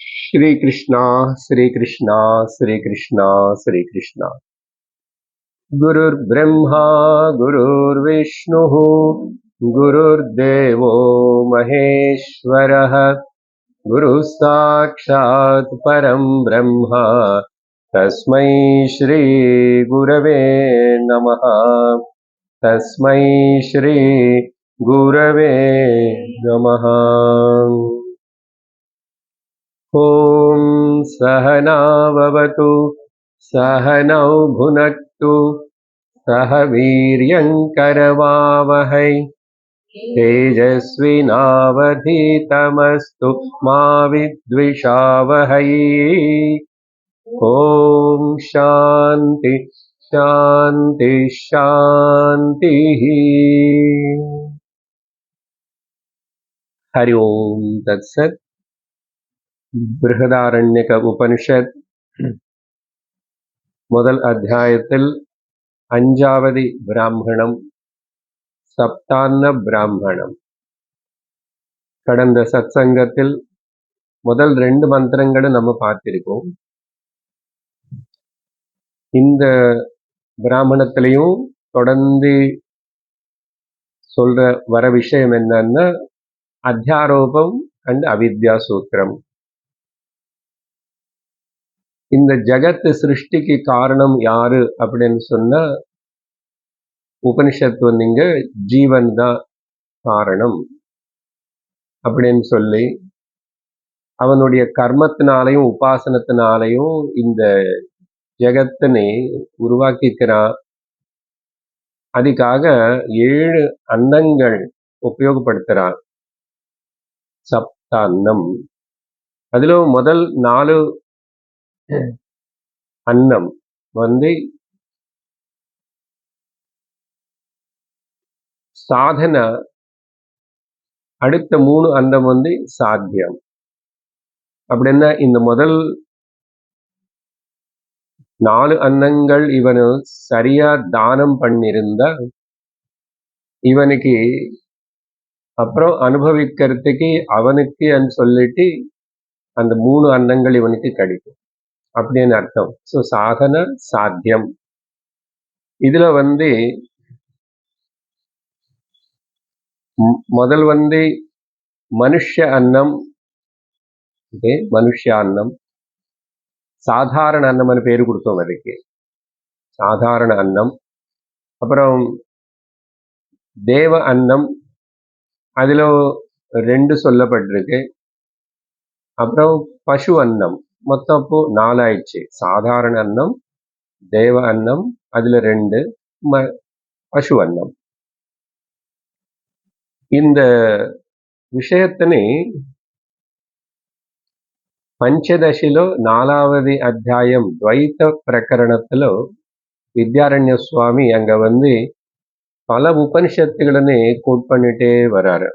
श्री कृष्णा श्री कृष्णा श्री कृष्णा श्री कृष्णा। गुरुर्ब्रह्मा गुरुर्विष्णुः गुरुर्देवो महेश्वरः गुरुः साक्षात् परं ब्रह्म तस्मै श्री गुरवे नमः। तस्मै श्री गुरवे नमः। ॐ सहनाववतु सहनौ भुनक्तु सह वीर्यङ्करवावहै तेजस्विनावधीतमस्तु मा विद्विषावहै। ॐ शान्ति शान्ति शान्तिः। हरि ओम् तत्सत्। बृहदारण्यक उपनिषत् முதல் அத்தியாயத்தில் அஞ்சாவது பிராமணம் சப்தான்ன பிராமணம். கடந்த சத்சங்கத்தில் முதல் 2 மந்திரங்களும் நம்ம பார்த்திருக்கோம். இந்த பிராமணத்திலையும் தொடர்ந்து சொல்ற வர விஷயம் என்னன்னா அத்தியாரோபம் அண்ட் அவித்யா சூத்திரம். இந்த ஜகத்து சிருஷ்டிக்கு காரணம் யாரு அப்படின்னு சொன்னா உபனிஷத்து வந்தீங்க ஜீவன் தான் காரணம் அப்படின்னு சொல்லி அவனுடைய கர்மத்தினாலையும் உபாசனத்தினாலையும் இந்த ஜெகத்தினை உருவாக்கிக்கிறான். அதுக்காக 7 அன்னங்கள் உபயோகப்படுத்துறான். சப்த அன்னம். அதுல முதல் 4 அன்னம் வந்து சாதன, அடுத்த 3 அன்னம் வந்து சாத்தியம். அப்படின்னா இந்த முதல் 4 அன்னங்கள் இவனு சரியா தானம் பண்ணிருந்தா இவனுக்கு அப்புறம் அனுபவிக்கிறதுக்கு அவனுக்கு சொல்லிட்டு அந்த 3 அன்னங்கள் இவனுக்கு கிடைக்கும் அப்படின்னு அர்த்தம். ஸோ சாதன சாத்தியம். இதுல வந்து முதல் வந்து மனுஷ அன்னம், மனுஷ அன்னம், சாதாரண அன்னம்னு பேரு கொடுத்தோம் அதுக்கு, சாதாரண அன்னம். அப்புறம் தேவ அன்னம், அதுல 2 சொல்லப்பட்டிருக்கு. அப்புறம் பசு அன்னம், மொத்தம் அப்போ 4 ஆயிடுச்சு. சாதாரண அன்னம், தேவ அன்னம், அதுல 2 பசு அன்னம். இந்த விஷயத்தினை పంచదశిలో 4வது அத்தியாயம் துவைத்த பிரகரணத்திலோ வித்யாரண்ய சுவாமி அங்க வந்து பல உபனிஷத்துகளே கோட் பண்ணிட்டே வராரு.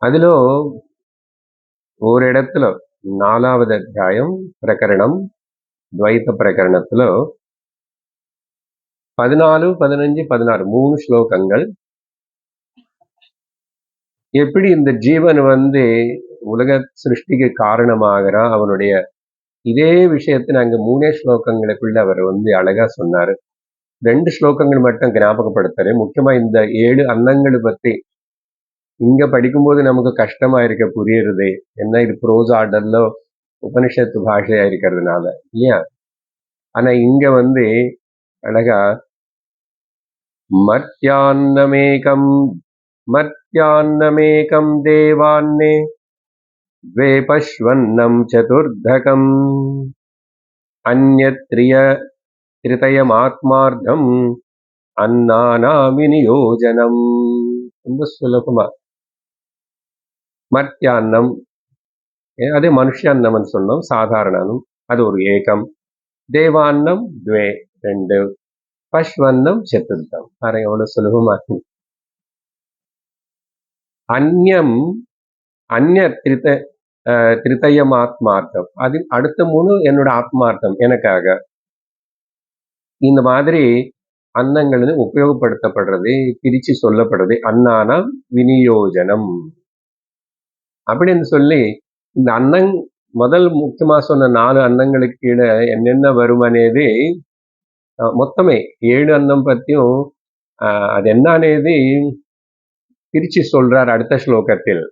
அதுல ஒரு இடத்துல 4வது அத்தியாயம் பிரகரணம் துவைத்த பிரகரணத்துல 14, 15, 16 3 ஸ்லோகங்கள் எப்படி இந்த ஜீவன் வந்து உலக சிருஷ்டிக்கு காரணமாகிறான் அவனுடைய இதே விஷயத்தை நாங்க 3 ஸ்லோகங்களுக்குள்ள அவர் வந்து அழகா சொன்னாரு. 2 ஸ்லோகங்கள் மட்டும் ஞாபகப்படுத்துறேன். முக்கியமா இந்த 7 அன்னங்களை பத்தி இங்க படிக்கும்போது நமக்கு கஷ்டமா இருக்க புரியுறது. என்ன இது ப்ரோஸ் ஆர்டர்ல உபனிஷத்து பாஷையா இருக்கிறதுனால இல்லையா? ஆனா இங்க வந்து அழகா மர்த்தியான்னமேகம் மர்த்தியான்னமேகம் தேவான்னே द्वे पश्वन्नं चतुर्धकम् अन्यत्रितयमात्मार्थम् अन्नानाविनियोजनम्. ரொம்ப சுலபமா மர்த்தியான்னம், அதே மனுஷான்னம்னு சொன்னோம், சாதாரண அன்னம், அது ஒரு ஏகம். தேவான்னம் 2, பஷ்வன்னம் சதுர்த்தம். பாருங்க எவ்வளவு சுலபமா. அந்யம் அந்நிய திரிதயம் ஆத்மார்த்தம், அதில் அடுத்த 3 என்னோட ஆத்மார்த்தம் எனக்காக. இந்த மாதிரி அன்னங்கள் உபயோகப்படுத்தப்படுறது, பிரிச்சு சொல்லப்படுறது அன்னானா விநியோஜனம் அப்படின்னு சொல்லி இந்த అన్నం మొదలు ముఖ్యమా சொன்ன 4 అన్నంங்களுக்கு கீழே என்னென்ன வரும் అనేది మొత్తమే 7 అన్నం பத்தியும் அது என்ன అనేది பிரிச்சு சொல்றார் அடுத்த ஸ்லோகத்தில்.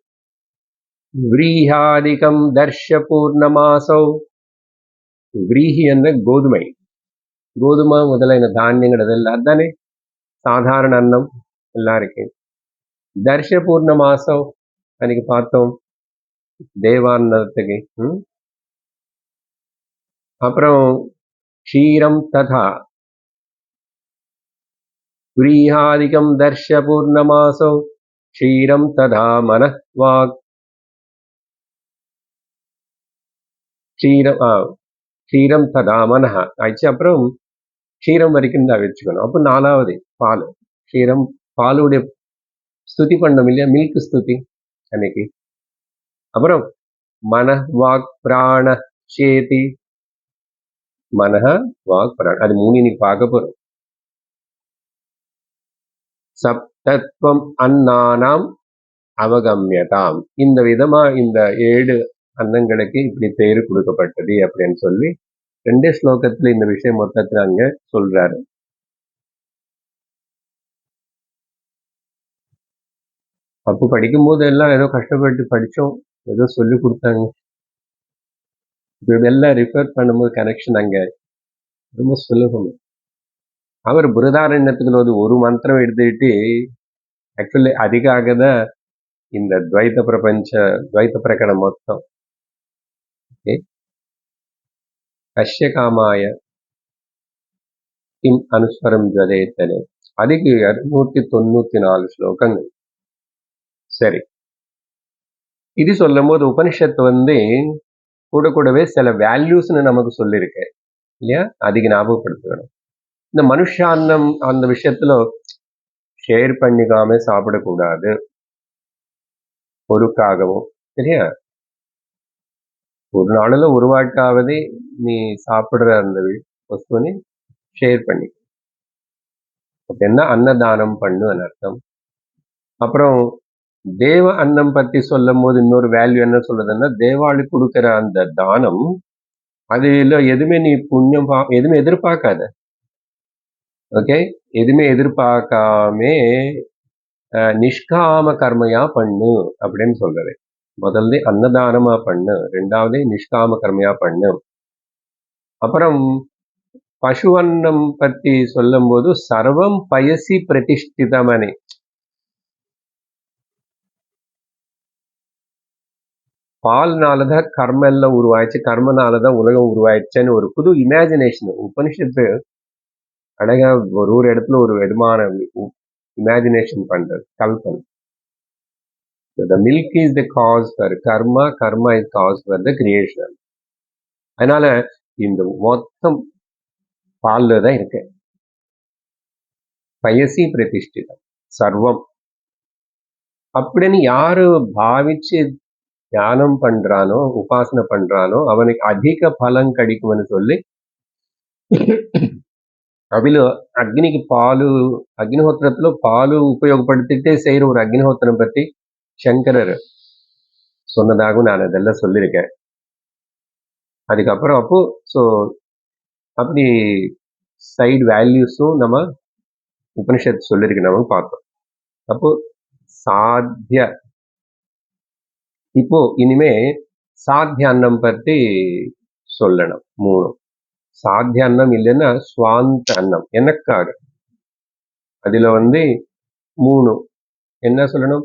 விரீஹாதிகம் தர்ஷ பூர்ணமாசௌ. விரீஹி என்ன கோதுமை, கோதுமை முதலான தானியங்கள் அதெல்லாம் தானே சாதாரண அன்னம் எல்லாம் இருக்கு. தர்ஷ பூர்ணமாசௌ அன்னைக்கு பார்த்தோம் தேவான்னத்துக்கு. அப்புறம் க்ஷீரம் ததா व्रीहादिकं दर्श पूर्णमासौ क्षीरं तथा मनः वाक् क्षीरं तथा मनः ஆயிடுச்சு. அப்புறம் க்ஷீரம் வரைக்கும் தான் வச்சுக்கணும். அப்போ 4வது பால், க்ஷீரம் பாலுடைய ஸ்துதி பண்ணோம் இல்லையா, மில்க் ஸ்துதி அன்னைக்கு. அப்புறம் மனः வாக் பிராண சேதி, மனः வாக் பிராண, அது 3 இன்னைக்கு பார்க்க போறோம். சப்தத்வம் அன்னானாம் அவகம்யதாம். இந்த விதமா இந்த 7 அன்னங்களுக்கு இப்படி பேரு கொடுக்கப்பட்டது அப்படின்னு சொல்லி 2 ஸ்லோகத்துல இந்த விஷயம் மொத்தத்துல அங்க சொல்றாரு. அப்போ படிக்கும்போது எல்லாம் ஏதோ கஷ்டப்பட்டு படிச்சோம், ஏதோ சொல்லி கொடுத்தாங்க. இப்போ இதெல்லாம் ரிஃபர் பண்ணும்போது கனெக்ஷன் அங்க ரொம்ப சுலபம். அவர் புரதாரண்யத்துக்குள்ள ஒரு மந்திரம் எடுத்துக்கிட்டு ஆக்சுவலி அதுக்காக தான் இந்த துவைத பிரபஞ்ச துவைத பிரகடனம் மொத்தம். கஷ்ய காமாய கிம் அனுஸ்வரம் ஜதேத்தனே, அதுக்கு 294 ஸ்லோகங்கள். சரி, இது சொல்லும் போது உபனிஷத்து கூடவே சில வேல்யூஸ்ன்னு நமக்கு சொல்லியிருக்கு இல்லையா, அதுக்கு ஞாபகப்படுத்தணும். இந்த மனுஷான்னம் அந்த விஷயத்துல ஷேர் பண்ணிக்காம சாப்பிடக்கூடாது பொருட்காகவும், சரியா? ஒரு நாளில் ஒரு வாட்டாவது நீ சாப்பிடுற அந்த வஸ்துவை ஷேர் பண்ணி, அப்படின்னா அன்னதானம் பண்ணு அர்த்தம். அப்புறம் தேவ அன்னம் பத்தி சொல்லும் போது இன்னொரு வேல்யூ என்ன சொல்றதுன்னா, தேவாளி கொடுக்கிற அந்த தானம் அதுல எதுவுமே நீ புண்ணியம் எதுவுமே எதிர்பார்க்காத. ஓகே, எதுவுமே எதிர்பார்க்காம நிஷ்காம கர்மையா பண்ணு அப்படின்னு சொல்றது. முதல்ல அன்னதானமா பண்ணு, 2வது நிஷ்காம கர்மையா பண்ணு. அப்புறம் பசுவன்னம் பத்தி சொல்லும் போது சர்வம் பயசி பிரதிஷ்டிதமனே, பால்னாலதான் கர்ம எல்லாம் உருவாயிடுச்சு, கர்மனாலதான் உலகம் உருவாயிடுச்சுன்னு ஒரு புது இமேஜினேஷன் உபனிஷத்து அழகா ஒரு இடத்துல ஒரு விதமான இமேஜினேஷன் பண்றது, கல்பனை. The milk is the cause for karma, karma is cause for the creation. அதனால இந்த மொத்தம் பால்ல தான் இருக்கு. பயசி பிரதிஷ்டிதம் சர்வம் அப்படின்னு யாரு பாவிச்சு தியானம் பண்றானோ, உபாசனை பண்றானோ, அவனுக்கு அதிக பலன் கிடைக்கும்னு சொல்லி அதுல அக்னிக்கு பாலு, அக்னிஹோத்திரத்துல பாலு உபயோகப்படுத்திட்டே செய்யற ஒரு அக்னிஹோத்திரம் பத்தி சங்கரர் சொன்னதாகவும் நான் அதெல்லாம் சொல்லியிருக்கேன். அதுக்கப்புறம் அப்போ ஸோ அப்படி சைடு வேல்யூஸும் நம்ம உபனிஷத்து சொல்லியிருக்கு, நம்ம பார்த்தோம். அப்போ சாத்திய, இப்போ இனிமே சாத்திய அன்னம் பற்றி சொல்லணும். 3 சாத்திய அன்னம் இல்லைன்னா சுவாந்த அன்னம், எனக்காக. அதுல 3 என்ன சொல்லணும்,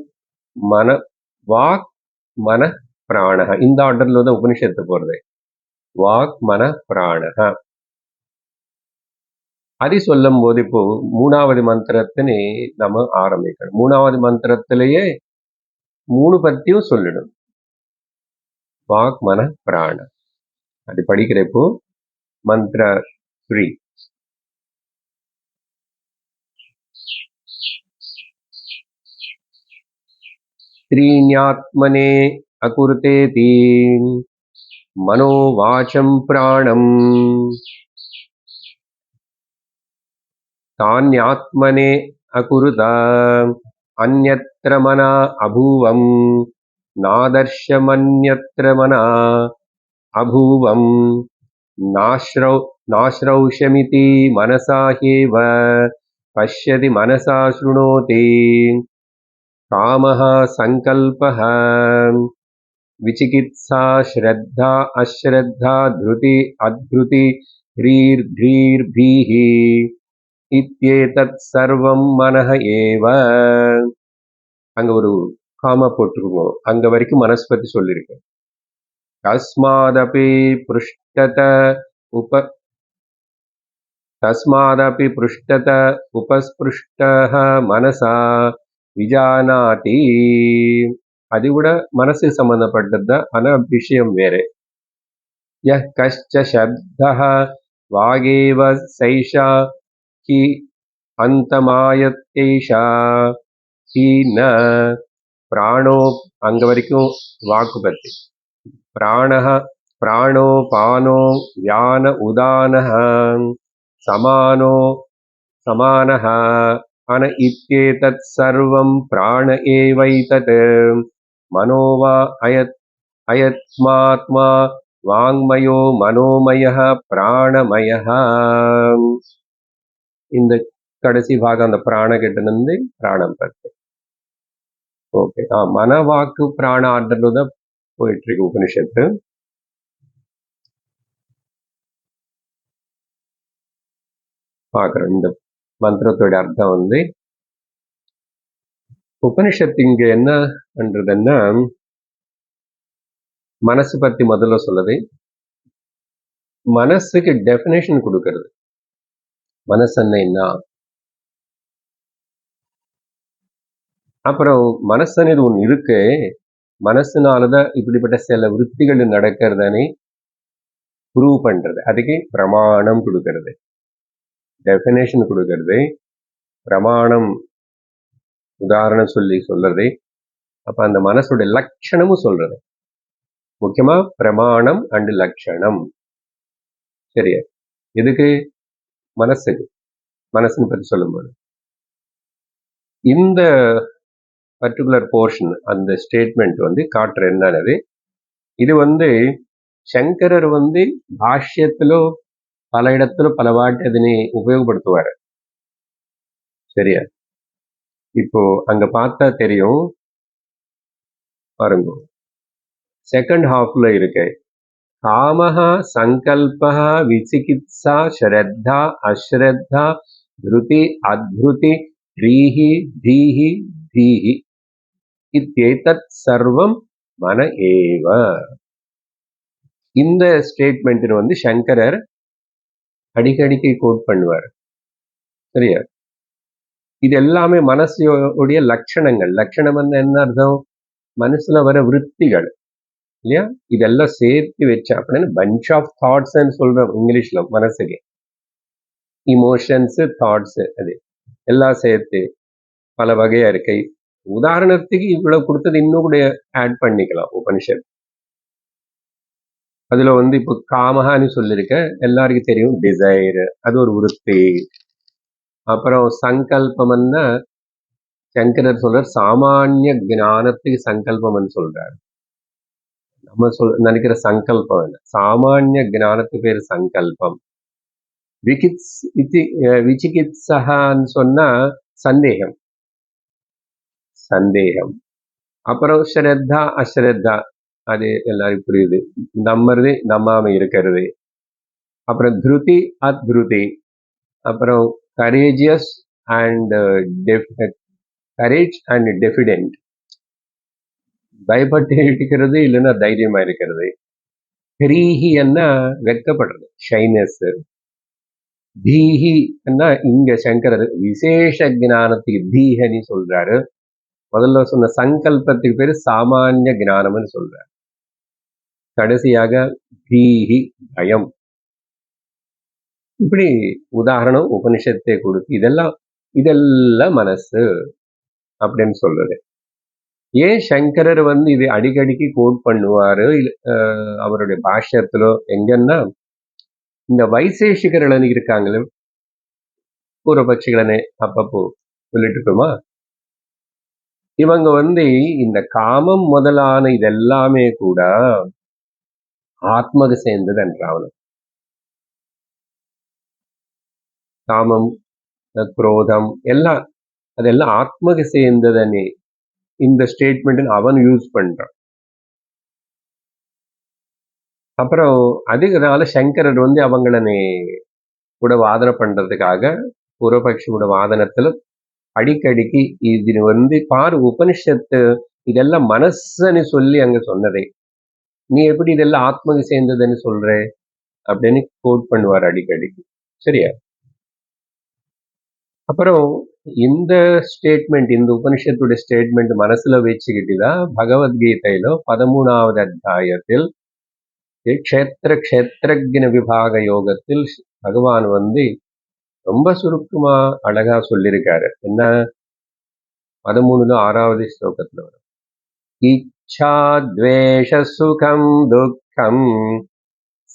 மன வாக் மன பிராண, இந்த ஆர்டர்ல தான் உபனிஷத்து போறது. வாக் மன பிராண அது சொல்லும் போது இப்போ 3வது மந்திரத்தினை நம்ம ஆரம்பிக்கணும். 3வது மந்திரத்திலேயே 3 பத்தியும் சொல்லிடும், வாக் மன பிராண. அது படிக்கிறப்போ மந்திர 3 त्रीण्यात्मने अकुरुतेति मनो वाचं प्राणम् तान्यात्मने अकुरुत अन्यत्र मना अभूवम् நாதர்ஷமன்யத்ர மனா அபூவம் நாஸ்ரௌஷமிதி மனசா ஹேவ பஷ்யதி மனசா ஸ்ருணோதி காமஹ சங்கல்பஹ விசிகித்சா ஸ்ரத்தா அஸ்ரத்தா த்ருதி அத்ருதி ह्रीर्ध्रीर्भीः இத்யேதத் சர்வம் மனஹ ஏவ. அங்க ஒரு காமா போட்டுருக்கோம், அங்க வரைக்கும் மனசு பத்தி சொல்லியிருக்கேன். தஸ்மாதபி புருஷ்டத உபஸ்பிருஷ்டः மனசா விஜானாதி. அது கூட மனசு சம்பந்தப்பட்டதுதான், ஆனா விஷயம் வேற. யஹ் கஷ்ட சப்தः வாகேவ சைஷா ஹி அந்தமாயத்தேஷா ஹி ந பிராணோ. அங்க வரைக்கும் வாக்கு பத்தி. பிராணஹ பிராணோ பானோ வியான உதானஹ சமானோ சமானஹ அன இத்யேதத் சர்வம் பிராண ஏவைதத் மனோவா அயத்மாத்மா வாங்மயோ மனோமயः பிராணமயः. இந்த கடைசி பாகம் அந்த பிராண கிட்ட பிராணம் பத்தி. ஓகே, மன வாக்கு பிராண ஆர்டர்ல தான் போயிட்டு இருக்கு உபனிஷத்து. பார்க்குறோம் இந்த மந்திரத்தோட அர்த்தம் உபனிஷத்து இங்க என்ன பண்றதுன்னா, மனசு பத்தி முதல்ல சொல்லுது, மனசுக்கு டெஃபினேஷன் கொடுக்கறது. மனசுன்னா என்ன, அப்புறம் மனசுன்னு ஒன்று இருக்கு, மனசுனாலதான் இப்படிப்பட்ட சில விருத்திகள் நடக்கிறதானே ப்ரூவ் பண்றது. அதுக்கு பிரமாணம் கொடுக்கறது, டெஃபினேஷன் கொடுக்கறது, பிரமாணம் உதாரணம் சொல்றது. அப்ப அந்த மனசோட லட்சணமும் சொல்றது. முக்கியமா பிரமாணம் அண்ட் லட்சணம். சரியா? எதுக்கு? மனசுக்கு. மனசுன்னு பத்தி சொல்லும்போது இந்த பர்டிகுலர் போர்ஷன், அந்த ஸ்டேட்மெண்ட் காட்டுற என்னது, இது சங்கரர் பாஷ்யத்திலோ பல இடத்துல பல வாட்டி அதனை உபயோகப்படுத்துவார். சரியா? இப்போ அங்க பார்த்தா தெரியும் பாருங்க, செகண்ட் ஹாஃப்ல இருக்கு, காமஹ சங்கல்பஹ விசிகித்சா ஸ்ரத்தா அஸ்ரத்தா த்ருதி அத்ருதி த்ரீஹி தீஹி தீஹி இத்யேதத் சர்வம் மன ஏவ. இந்த ஸ்டேட்மெண்ட் சங்கரர் அடிக்கடிக்கு கோட் பண்ணுவார். சரியா? இது எல்லாமே மனசுடைய லட்சணங்கள். லட்சணம் என்ன அர்த்தம்? மனசுல வர விருத்திகள் இல்லையா? இதெல்லாம் சேர்த்து வச்சா அப்படின்னு பஞ்ச் ஆஃப் தாட்ஸ் சொல்றோம் இங்கிலீஷ்ல. மனசுக்கு இமோஷன்ஸ், தாட்ஸ், அது எல்லாம் சேர்த்து பல வகையா இருக்கு. உதாரணத்துக்கு இவ்வளவு கொடுத்தது இன்னும் கூட ஆட் பண்ணிக்கலாம் உபனிஷத். அதுல இப்போ காமஹான்னு சொல்லியிருக்க, எல்லாருக்கும் தெரியும், டிசைர், அது ஒரு விருத்தி. அப்புறம் சங்கல்பம்னா சங்கரர் சொல்றார் சாமானிய ஞானத்துக்கு சங்கல்பம்னு சொல்றாரு. நம்ம நினைக்கிற சங்கல்பம் என்ன, சாமானிய ஞானத்துக்கு பேர் சங்கல்பம். விசிகித்சகான்னு சொன்னா சந்தேகம். சந்தேகம். அப்புறம் ஸ்ரத்தா அஸ்ரத்தா, அது எல்லாருக்கும் புரியுது, நம்புறது நம்பாம இருக்கிறது. அப்புறம் த்ருதி அத்ருதி, அப்புறம் கரேஜியஸ் அண்ட் கரேஜ் அண்ட் டெஃபிடென்ட், பயப்பட்டு இருக்கிறது இல்லைன்னா தைரியமா இருக்கிறது. ஹ்ரீஹி என்ன, வெட்கப்படுறது, ஷைனஸ். தீஹி என்ன, இங்க சங்கரர் விசேஷ ஞானத்துக்கு தீஹனி சொல்றாரு. முதல்ல சொன்ன சங்கல்பத்துக்கு பேரு சாமானிய ஞானம்னு சொல்றாரு. கடைசியாக தீஹி, பயம். இப்படி உதாரணம் உபனிஷத்தை கொடுத்து இதெல்லாம் மனசு அப்படின்னு சொல்றது. ஏன் சங்கரர் இது அடிக்கடிக்கு கோட் பண்ணுவாரு அவருடைய பாஷ்யத்திலோ எங்கன்னா, இந்த வைசேஷிகர்கள் இருக்காங்களே, பூர்வபட்சிகளனே அப்பப்போ சொல்லிட்டு இருக்கோமா, இவங்க இந்த காமம் முதலான இதெல்லாமே கூட ஆத்மகு சேர்ந்தது என்றாவணும். காமம், குரோதம் எல்லாம் அதெல்லாம் ஆத்மகு சேர்ந்ததனே இந்த ஸ்டேட்மெண்ட் அவன் யூஸ் பண்றான். அப்புறம் அதுக்குனால சங்கரர் அவங்களனே கூட வாதனை பண்றதுக்காக பூர்வபக்ஷியோட வாதனத்துல அடிக்கடிக்கு இது பாரு உபனிஷத்து இதெல்லாம் மனசுன்னு சொல்லி அங்க சொன்னதே, நீ எப்படி இதெல்லாம் ஆத்மகு சேர்ந்ததுன்னு சொல்ற அப்படின்னு கோட் பண்ணுவார் அடிக்கடிக்கு. சரியா? அப்புறம் இந்த ஸ்டேட்மெண்ட், இந்த உபனிஷத்துடைய ஸ்டேட்மெண்ட் மனசுல வச்சுக்கிட்டுதான் பகவத்கீதையில 13வது அத்தியாயத்தில் க்ஷேத்திர க்ஷேத்திரஜ்ஞ விபாக யோகத்தில் பகவான் ரொம்ப சுருக்கமா அழகா சொல்லியிருக்காரு. என்ன? 13ல 6வது ஸ்லோகத்துல வரும். இச்சா துவேஷ சுகம் துக்கம்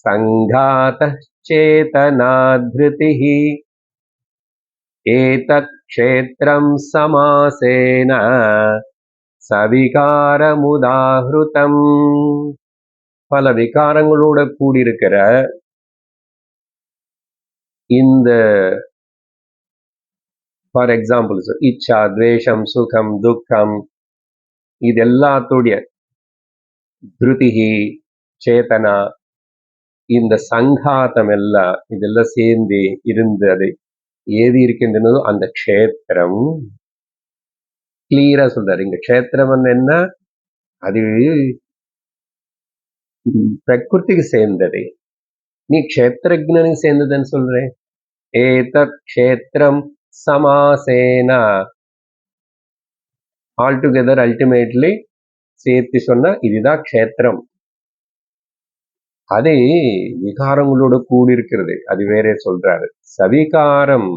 சங்காத சேதனா திருதிஹி ஏதத் க்ஷேத்ரம் சமாசேன சவிகாரமுதாஹ்ருதம். பல விகாரங்களோட கூடியிருக்கிற இந்த ஃபார் எக்ஸாம்பிள் இச்சா துவேஷம் சுகம் துக்கம் இது எல்லாத்துடைய திருதிகி சேதனா இந்த சங்காத்தம் எல்லாம் இதெல்லாம் சேர்ந்து இருந்து அது ஏதி இருக்கின்றனோ அந்த க்ஷேத்திரம் கிளியரா சொல்றாரு. இங்க க்ஷேத்திரம் என்ன? அது பிரகிருதிக்கு சேர்ந்தது. நீ க்ஷேத்திரஜ்ஞனுக்கு சேர்ந்ததுன்னு சொல்றேன். ஏதத் க்ஷேத்திரம் சமாசேனா ஆல் டுகெதர் அல்டிமேட்லி சேர்த்து சொன்னா இதுதான் க்ஷேத்திரம். அது விகாரங்களோட கூடியிருக்கிறது, அது வேற சொல்றாரு. சவிகாரம்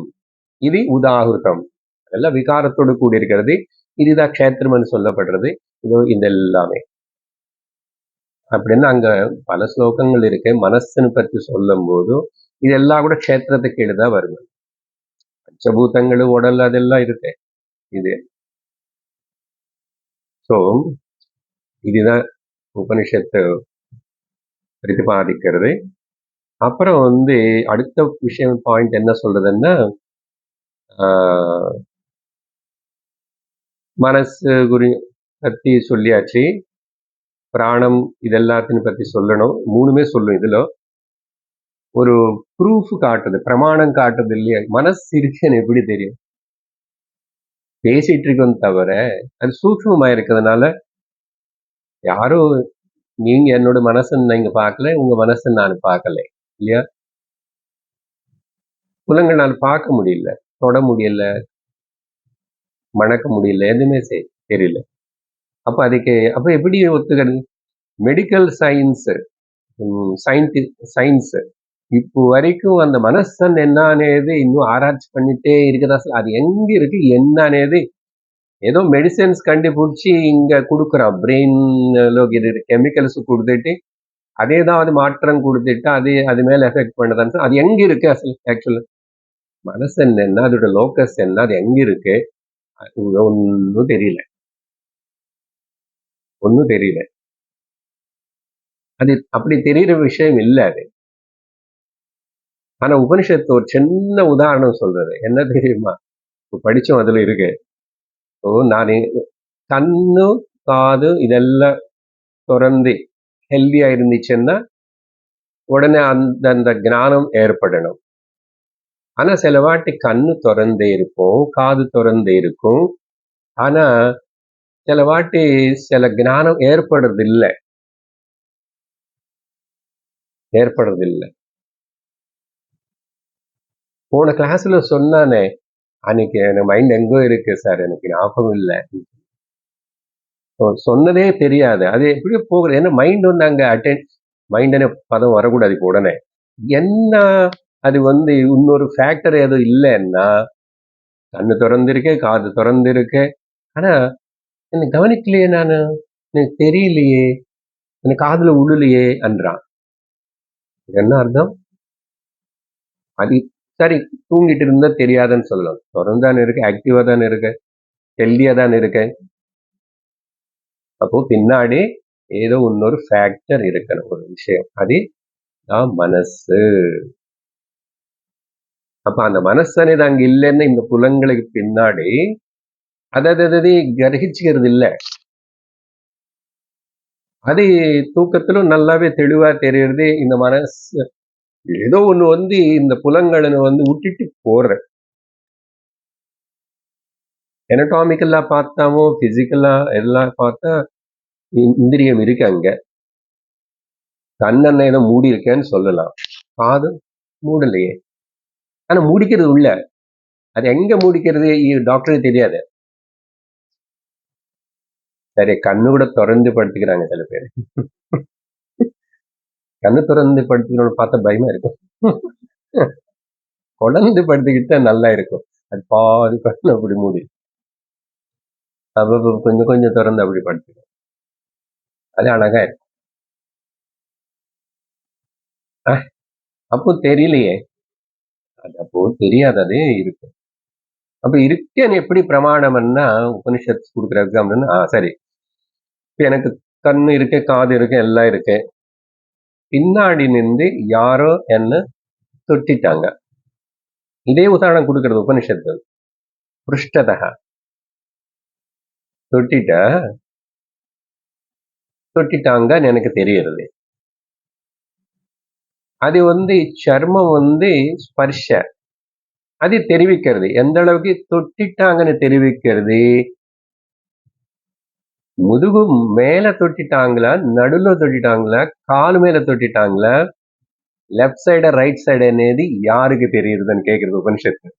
இது உதாகிருதம், அதெல்லாம் விகாரத்தோடு கூடியிருக்கிறது, இதுதான் க்ஷேத்திரம்னு சொல்லப்படுறது. இதோ இந்த எல்லாமே அப்படின்னு அங்க பல ஸ்லோகங்கள் இருக்கு. மனசுன்னு பற்றி சொல்லும் போது இதெல்லாம் கூட க்ஷேத்திரத்துக்கு கீழதான் வருது. பஞ்சபூதங்கள், உடல் அதெல்லாம் இருக்கு. இது ஸோ இதுதான் உபனிஷத்து பிரதிபாதிக்கிறது. அப்புறம் அடுத்த விஷயம் பாயிண்ட் என்ன சொல்றதுன்னா, மனசு பத்தி சொல்லியாச்சு, பிராணம் இதெல்லாத்தையும் பத்தி சொல்லணும். மூணுமே சொல்லும். இதுல ஒரு ப்ரூஃப் காட்டுது, பிரமாணம் காட்டுது இல்லையா? மனசு இருக்குன்னு எப்படி தெரியும்? பேசிட்டு இருக்கோம் தவிர அது சூக்ஷ்மமா இருக்கிறதுனால யாரும் நீங்க என்னோட மனசுன்னு நீங்க பார்க்கல, உங்க மனசுன்னு நான் பார்க்கல இல்லையா? புலங்கள் நான் பார்க்க முடியல, தொட முடியல, மணக்க முடியல, எதுவுமே தெரியல. அப்ப எப்படி ஒத்துக்கிறது? மெடிக்கல் சயின்ஸ் இப்போ வரைக்கும் அந்த மனசன் என்னன்னது இன்னும் ஆராய்ச்சி பண்ணிட்டே இருக்குதா? அது எங்க இருக்கு என்னன்னது ஏதோ மெடிசன்ஸ் கண்டுபிடிச்சி இங்க கொடுக்குறான், பிரெயின்ல கெமிக்கல்ஸ் கொடுத்துட்டு அதே தான் மாற்றம் கொடுத்துட்டு அது மேல எஃபெக்ட் பண்ணுதான்னு அது எங்க இருக்கு அசல்? ஆக்சுவலா மனசு என்ன, அதோட லோக்கஸ் என்ன, அது எங்க இருக்கு? ஒன்னும் தெரியல. அது அப்படி தெரியற விஷயம் இல்லை அது. ஆனா உபனிஷத்து ஒரு சின்ன உதாரணம் சொல்றது என்ன தெரியுமா? படிச்சோம், அதுல இருக்கு. நான் கண்ணு காது இதெல்லாம் திறந்து ஹெல்தியா இருந்துச்சுன்னா உடனே அந்த ஞானம் ஏற்படணும். ஆனா சில வாட்டி கண்ணு திறந்தே இருக்கும், காது திறந்தே இருக்கும், ஆனா சில வாட்டி சில ஞானம் ஏற்படுறது இல்லை. போன கிளாஸ்ல சொன்னானே அன்னைக்கு, எனக்கு மைண்ட் எங்கோ இருக்கு சார், எனக்கு ஞாபகம் இல்லை, சொன்னதே தெரியாது. அது எப்படியோ போகுது. ஏன்னா மைண்ட் அங்க மைண்ட் பதம் வரக்கூடாது இப்போ உடனே. என்ன அது இன்னொரு ஃபேக்டர் எதுவும் இல்லைன்னா, கண்ணு திறந்திருக்கு, காது திறந்திருக்கு, ஆனா எனக்கு கவனிக்கலையே, நானு எனக்கு தெரியலையே, எனக்கு காதுல உழுலையே என்றான். என்ன அர்த்தம்? அது சரி, தூங்கிட்டு இருந்தா தெரியாதுன்னு சொல்லலாம். திறந்தானே இருக்கு, ஆக்டிவா தானே இருக்கு, ஹெல்தியா தானே இருக்கு. அப்போ பின்னாடி ஏதோ இன்னொரு ஃபேக்டர் இருக்கணும், ஒரு விஷயம். அது மனசு. அப்ப அந்த மனசு అనేది அங்க இல்லைன்னு இந்த புலங்களுக்கு பின்னாடி அதை கிரகிச்சுக்கிறது இல்ல. அது தூக்கத்திலும் நல்லாவே தெளிவா தெரியுறது. இந்த மனசு ஏதோ ஒண்ணு இந்த புலங்களை விட்டுட்டு போற. எனடாமிக்கலா பார்த்தாவோ பிசிக்கலா எல்லாம் பார்த்தா இந்திரியம் இருக்கு அங்க. கண்ணெண்ண ஏதோ மூடி இருக்கேன்னு சொல்லலாம், காது மூடலையே. ஆனா மூடிக்கிறது உள்ள. அது எங்க மூடிக்கிறது டாக்டருக்கு தெரியாது. சரி, கண்ணு கூட திறந்து படுத்துக்கிறாங்க சில பேர். கண்ணு திறந்து படுத்துக்கிறவங்க பார்த்தா பயமா இருக்கும். குழந்து படுத்துக்கிட்டா நல்லா இருக்கும். அது பாதி கண்ணு அப்படி மூடி, அப்ப கொஞ்சம் கொஞ்சம் திறந்து அப்படி படுத்துக்கும். அது அழகா இருக்கும். அப்போ தெரியலையே, அது அப்போ தெரியாததே இருக்கு. அப்ப இருக்கேன்னு எப்படி பிரமாணம்னா உபனிஷத்து கொடுக்குற எக்ஸாம்பிள்னா, சரி இப்ப எனக்கு கண்ணு இருக்கு, காது இருக்கு, எல்லாம் இருக்கு. பின்னாடி நின்று யாரோ என்ன தொட்டிட்டாங்க. இதே உதாரணம் கொடுக்கறது உபனிஷத்து. புருஷ்டதக தொட்டிட்டாங்கன்னு எனக்கு தெரியறது. அது சர்மம் ஸ்பர்ஷ அது தெரிவிக்கிறது. எந்த அளவுக்கு தொட்டிட்டாங்கன்னு தெரிவிக்கிறது. முதுகு மேல தொட்டிட்டாங்களா, நடுவுல தொட்டிட்டாங்களா, காலு மேல தொட்டிட்டாங்களா, லெஃப்ட் சைடு ரைட் சைடு అనేది யாருக்கு தெரியுதுன்னு கேக்குறது உபனிஷத்து.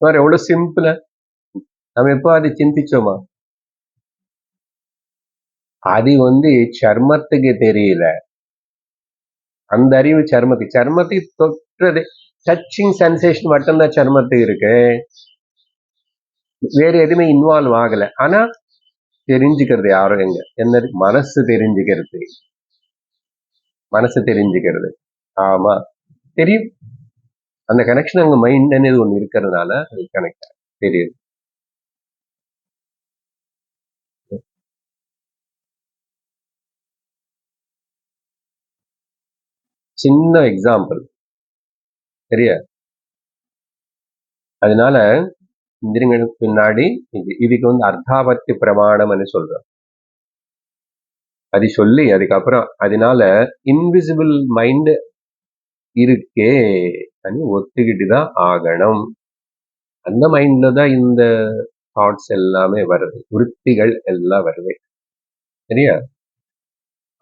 எவ்வளவு சிம்பிளா நம்ம எப்போ அது சிந்திச்சோமா? அது சர்மத்துக்கு தெரியல. அந்த அறிவு சர்மத்துக்கு தொட்டுறது, டச்சிங் சென்சேஷன் மட்டும்தான் சர்மத்துக்கு இருக்கு. வேற எதுவுமே இன்வால்வ் ஆகல. ஆனா தெரிஞ்சுக்கிறது யாரும் எங்க என்ன மனசு தெரிஞ்சுக்கிறது. ஆமா, தெரியும். அந்த கனெக்ஷன் அங்க மைண்ட் అనేది ஒண்ணு இருக்கிறதுனால அது கனெக்ட் தெரியுது. சின்ன எக்ஸாம்பிள் சரியா? அதனால இந்திரியங்களுக்கு பின்னாடி இதுக்கு அர்த்தாபத்தி பிரமாணம்னு சொல்றோம். அது சொல்லி அதுக்கப்புறம் அதனால இன்விசிபிள் மைண்ட் இருக்கே ஒத்துக்கிட்டுதான் ஆகணும். அந்த மைண்ட்ல தான் இந்த தாட்ஸ் எல்லாமே வருது, விருத்திகள் எல்லாம் வருது. சரியா?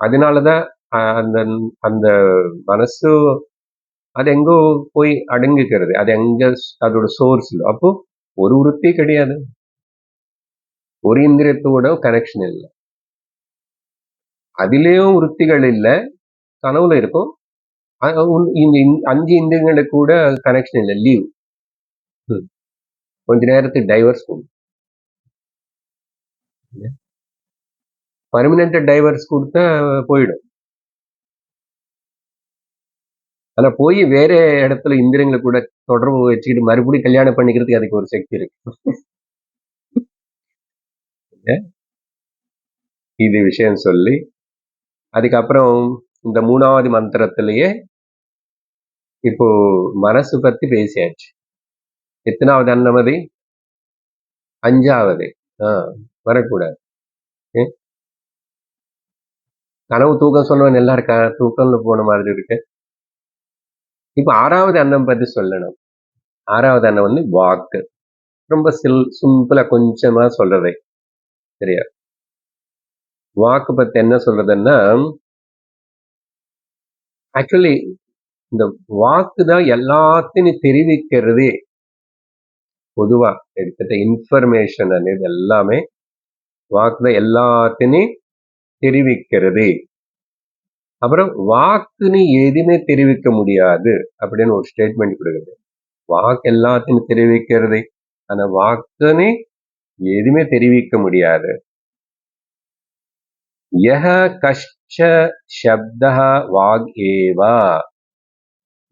அதனாலதான் அந்த அந்த மனசு அது எங்கோ போய் அடங்குகிறது. அது எங்க அதோட சோர்ஸ்ல. அப்போ ஒரு விருத்தி கிடையாது, ஒரு இந்திரியத்தோட கனெக்ஷன் இல்லை. அதிலேயும் விருத்திகள் இல்லை, கனவுல இருக்கும். இந்த 5 இந்திரியங்களுக்கு கூட கனெக்ஷன் இல்லை, லீவ். கொஞ்ச நேரத்துக்கு டைவர்ஸ் போகும். பர்மனெண்ட் டைவர்ஸ் கொடுத்தா போயிடும். ஆனா போய் வேற இடத்துல இந்திரியங்களை கூட தொடர்பு வச்சுக்கிட்டு மறுபடியும் கல்யாணம் பண்ணிக்கிறதுக்கு அதுக்கு ஒரு சக்தி இருக்கு. இது விஷயம் சொல்லி அதுக்கப்புறம் இந்த 3வது மந்திரத்திலேயே இப்போ மனசு பத்தி பேசியாச்சு. எத்தனாவது அன்னமதி? 5வது. வரக்கூடாது. கனவு தூக்கம் சொல்லுவேன் நல்லா இருக்கா, தூக்கம்னு போன மாதிரி இருக்கு. இப்ப 6வது அன்னம் பத்தி சொல்லணும். 6வது அன்னம் வாக்கு. ரொம்ப சிம்பிளா கொஞ்சமா சொல்றதை. சரியா? வாக்கு பத்தி என்ன சொல்றதுன்னா, ஆக்சுவலி இந்த வாக்கு தான் எல்லாத்தையும் தெரிவிக்கிறது. பொதுவா எடுத்துட்ட இன்ஃபர்மேஷன் అనేది எல்லாமே வாக்கு தான் எல்லாத்தையும் தெரிவிக்கிறது. அப்புறம் வாக்குன்னு எதுவுமே தெரிவிக்க முடியாது அப்படின்னு ஒரு ஸ்டேட்மெண்ட் கொடுக்குது. வாக்கு எல்லாத்தையும் தெரிவிக்கிறது, ஆனா வாக்குன்னு எதுவுமே தெரிவிக்க முடியாது. யஹ கஷ்ட சப்தஹ வாக் ஏவ,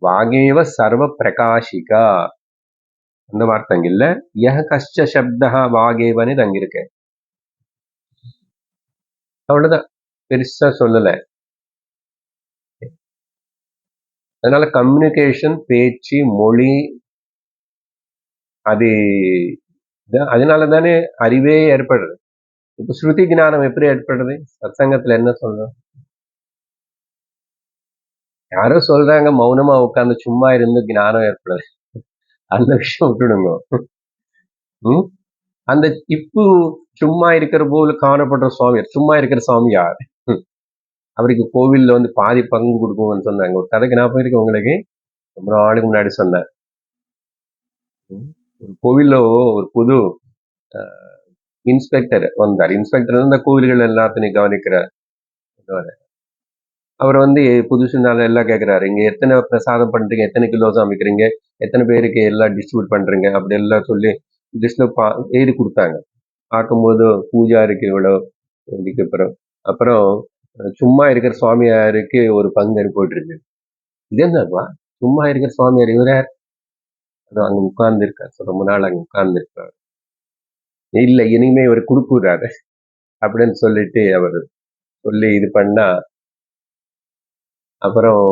வாகேவ சர்வ பிரகாஷிகா. அந்த வார்த்தை அங்க இல்ல, யஹ கஷ்ட சப்தஹ வாகேவன்னு அங்க இருக்கு. அவ்வளவுதான், பெருசா சொல்லல. அதனால கம்யூனிகேஷன், பேச்சு, மொழி, அது அதனால தானே அறிவே ஏற்படுறது. இப்ப ஸ்ருதி ஞானம் எப்படி ஏற்படுறது? சத்சங்கத்துல என்ன சொல்றோம்? யாரோ சொல்றாங்க மௌனமா உட்கார்ந்து சும்மா இருந்து ஞானம் ஏற்படுது. அந்த விஷயம் விட்டுடுங்க. ம்? அந்த இப்போ சும்மா இருக்கிற போல காணப்படுற சுவாமியார், சும்மா இருக்கிற சுவாமி யார்? அவருக்கு கோவில்ல வந்து பாதி பங்கு கொடுக்குவோம்னு சொன்னாங்க. ஒரு கதைக்கு ஞாபகம் இருக்கு உங்களுக்கு? ரொம்ப நாளுக்கு முன்னாடி சொன்னேன். ஒரு கோவில்ல ஒரு புது இன்ஸ்பெக்டர் வந்தார். இன்ஸ்பெக்டர் இந்த கோவில்கள் எல்லாத்தையும் கவனிக்கிறார். அவர் வந்து புதுசுனால எல்லாம் கேட்கிறாரு, இங்க எத்தனை பிரசாதம் பண்றீங்க, எத்தனை கிலோ சமைக்கிறீங்க, எத்தனை பேருக்கு எல்லாம் டிஸ்ட்ரிபியூட் பண்றீங்க, அப்படி எல்லாம் சொல்லி லிஸ்ட்ல எழுதி கொடுத்தாங்க. பார்க்கும்போது பூஜாருக்கு இவ்வளோ, இதுக்கப்புறம் அப்புறம் சும்மா இருக்கிற சுவாமியாருக்கு ஒரு பங்கு போயிட்டு இருக்கு. இது என்னப்பா, சும்மா இருக்கிற சுவாமியார் இவரார்? அங்க உட்கார்ந்து இருக்காரு, ரொம்ப நாள் அங்க உட்கார்ந்து இருக்காரு. இல்ல இனிமே இவர் கொடுக்குறாரு அப்படின்னு சொல்லிட்டு அவர் சொல்லி இது பண்ணா, அப்புறம்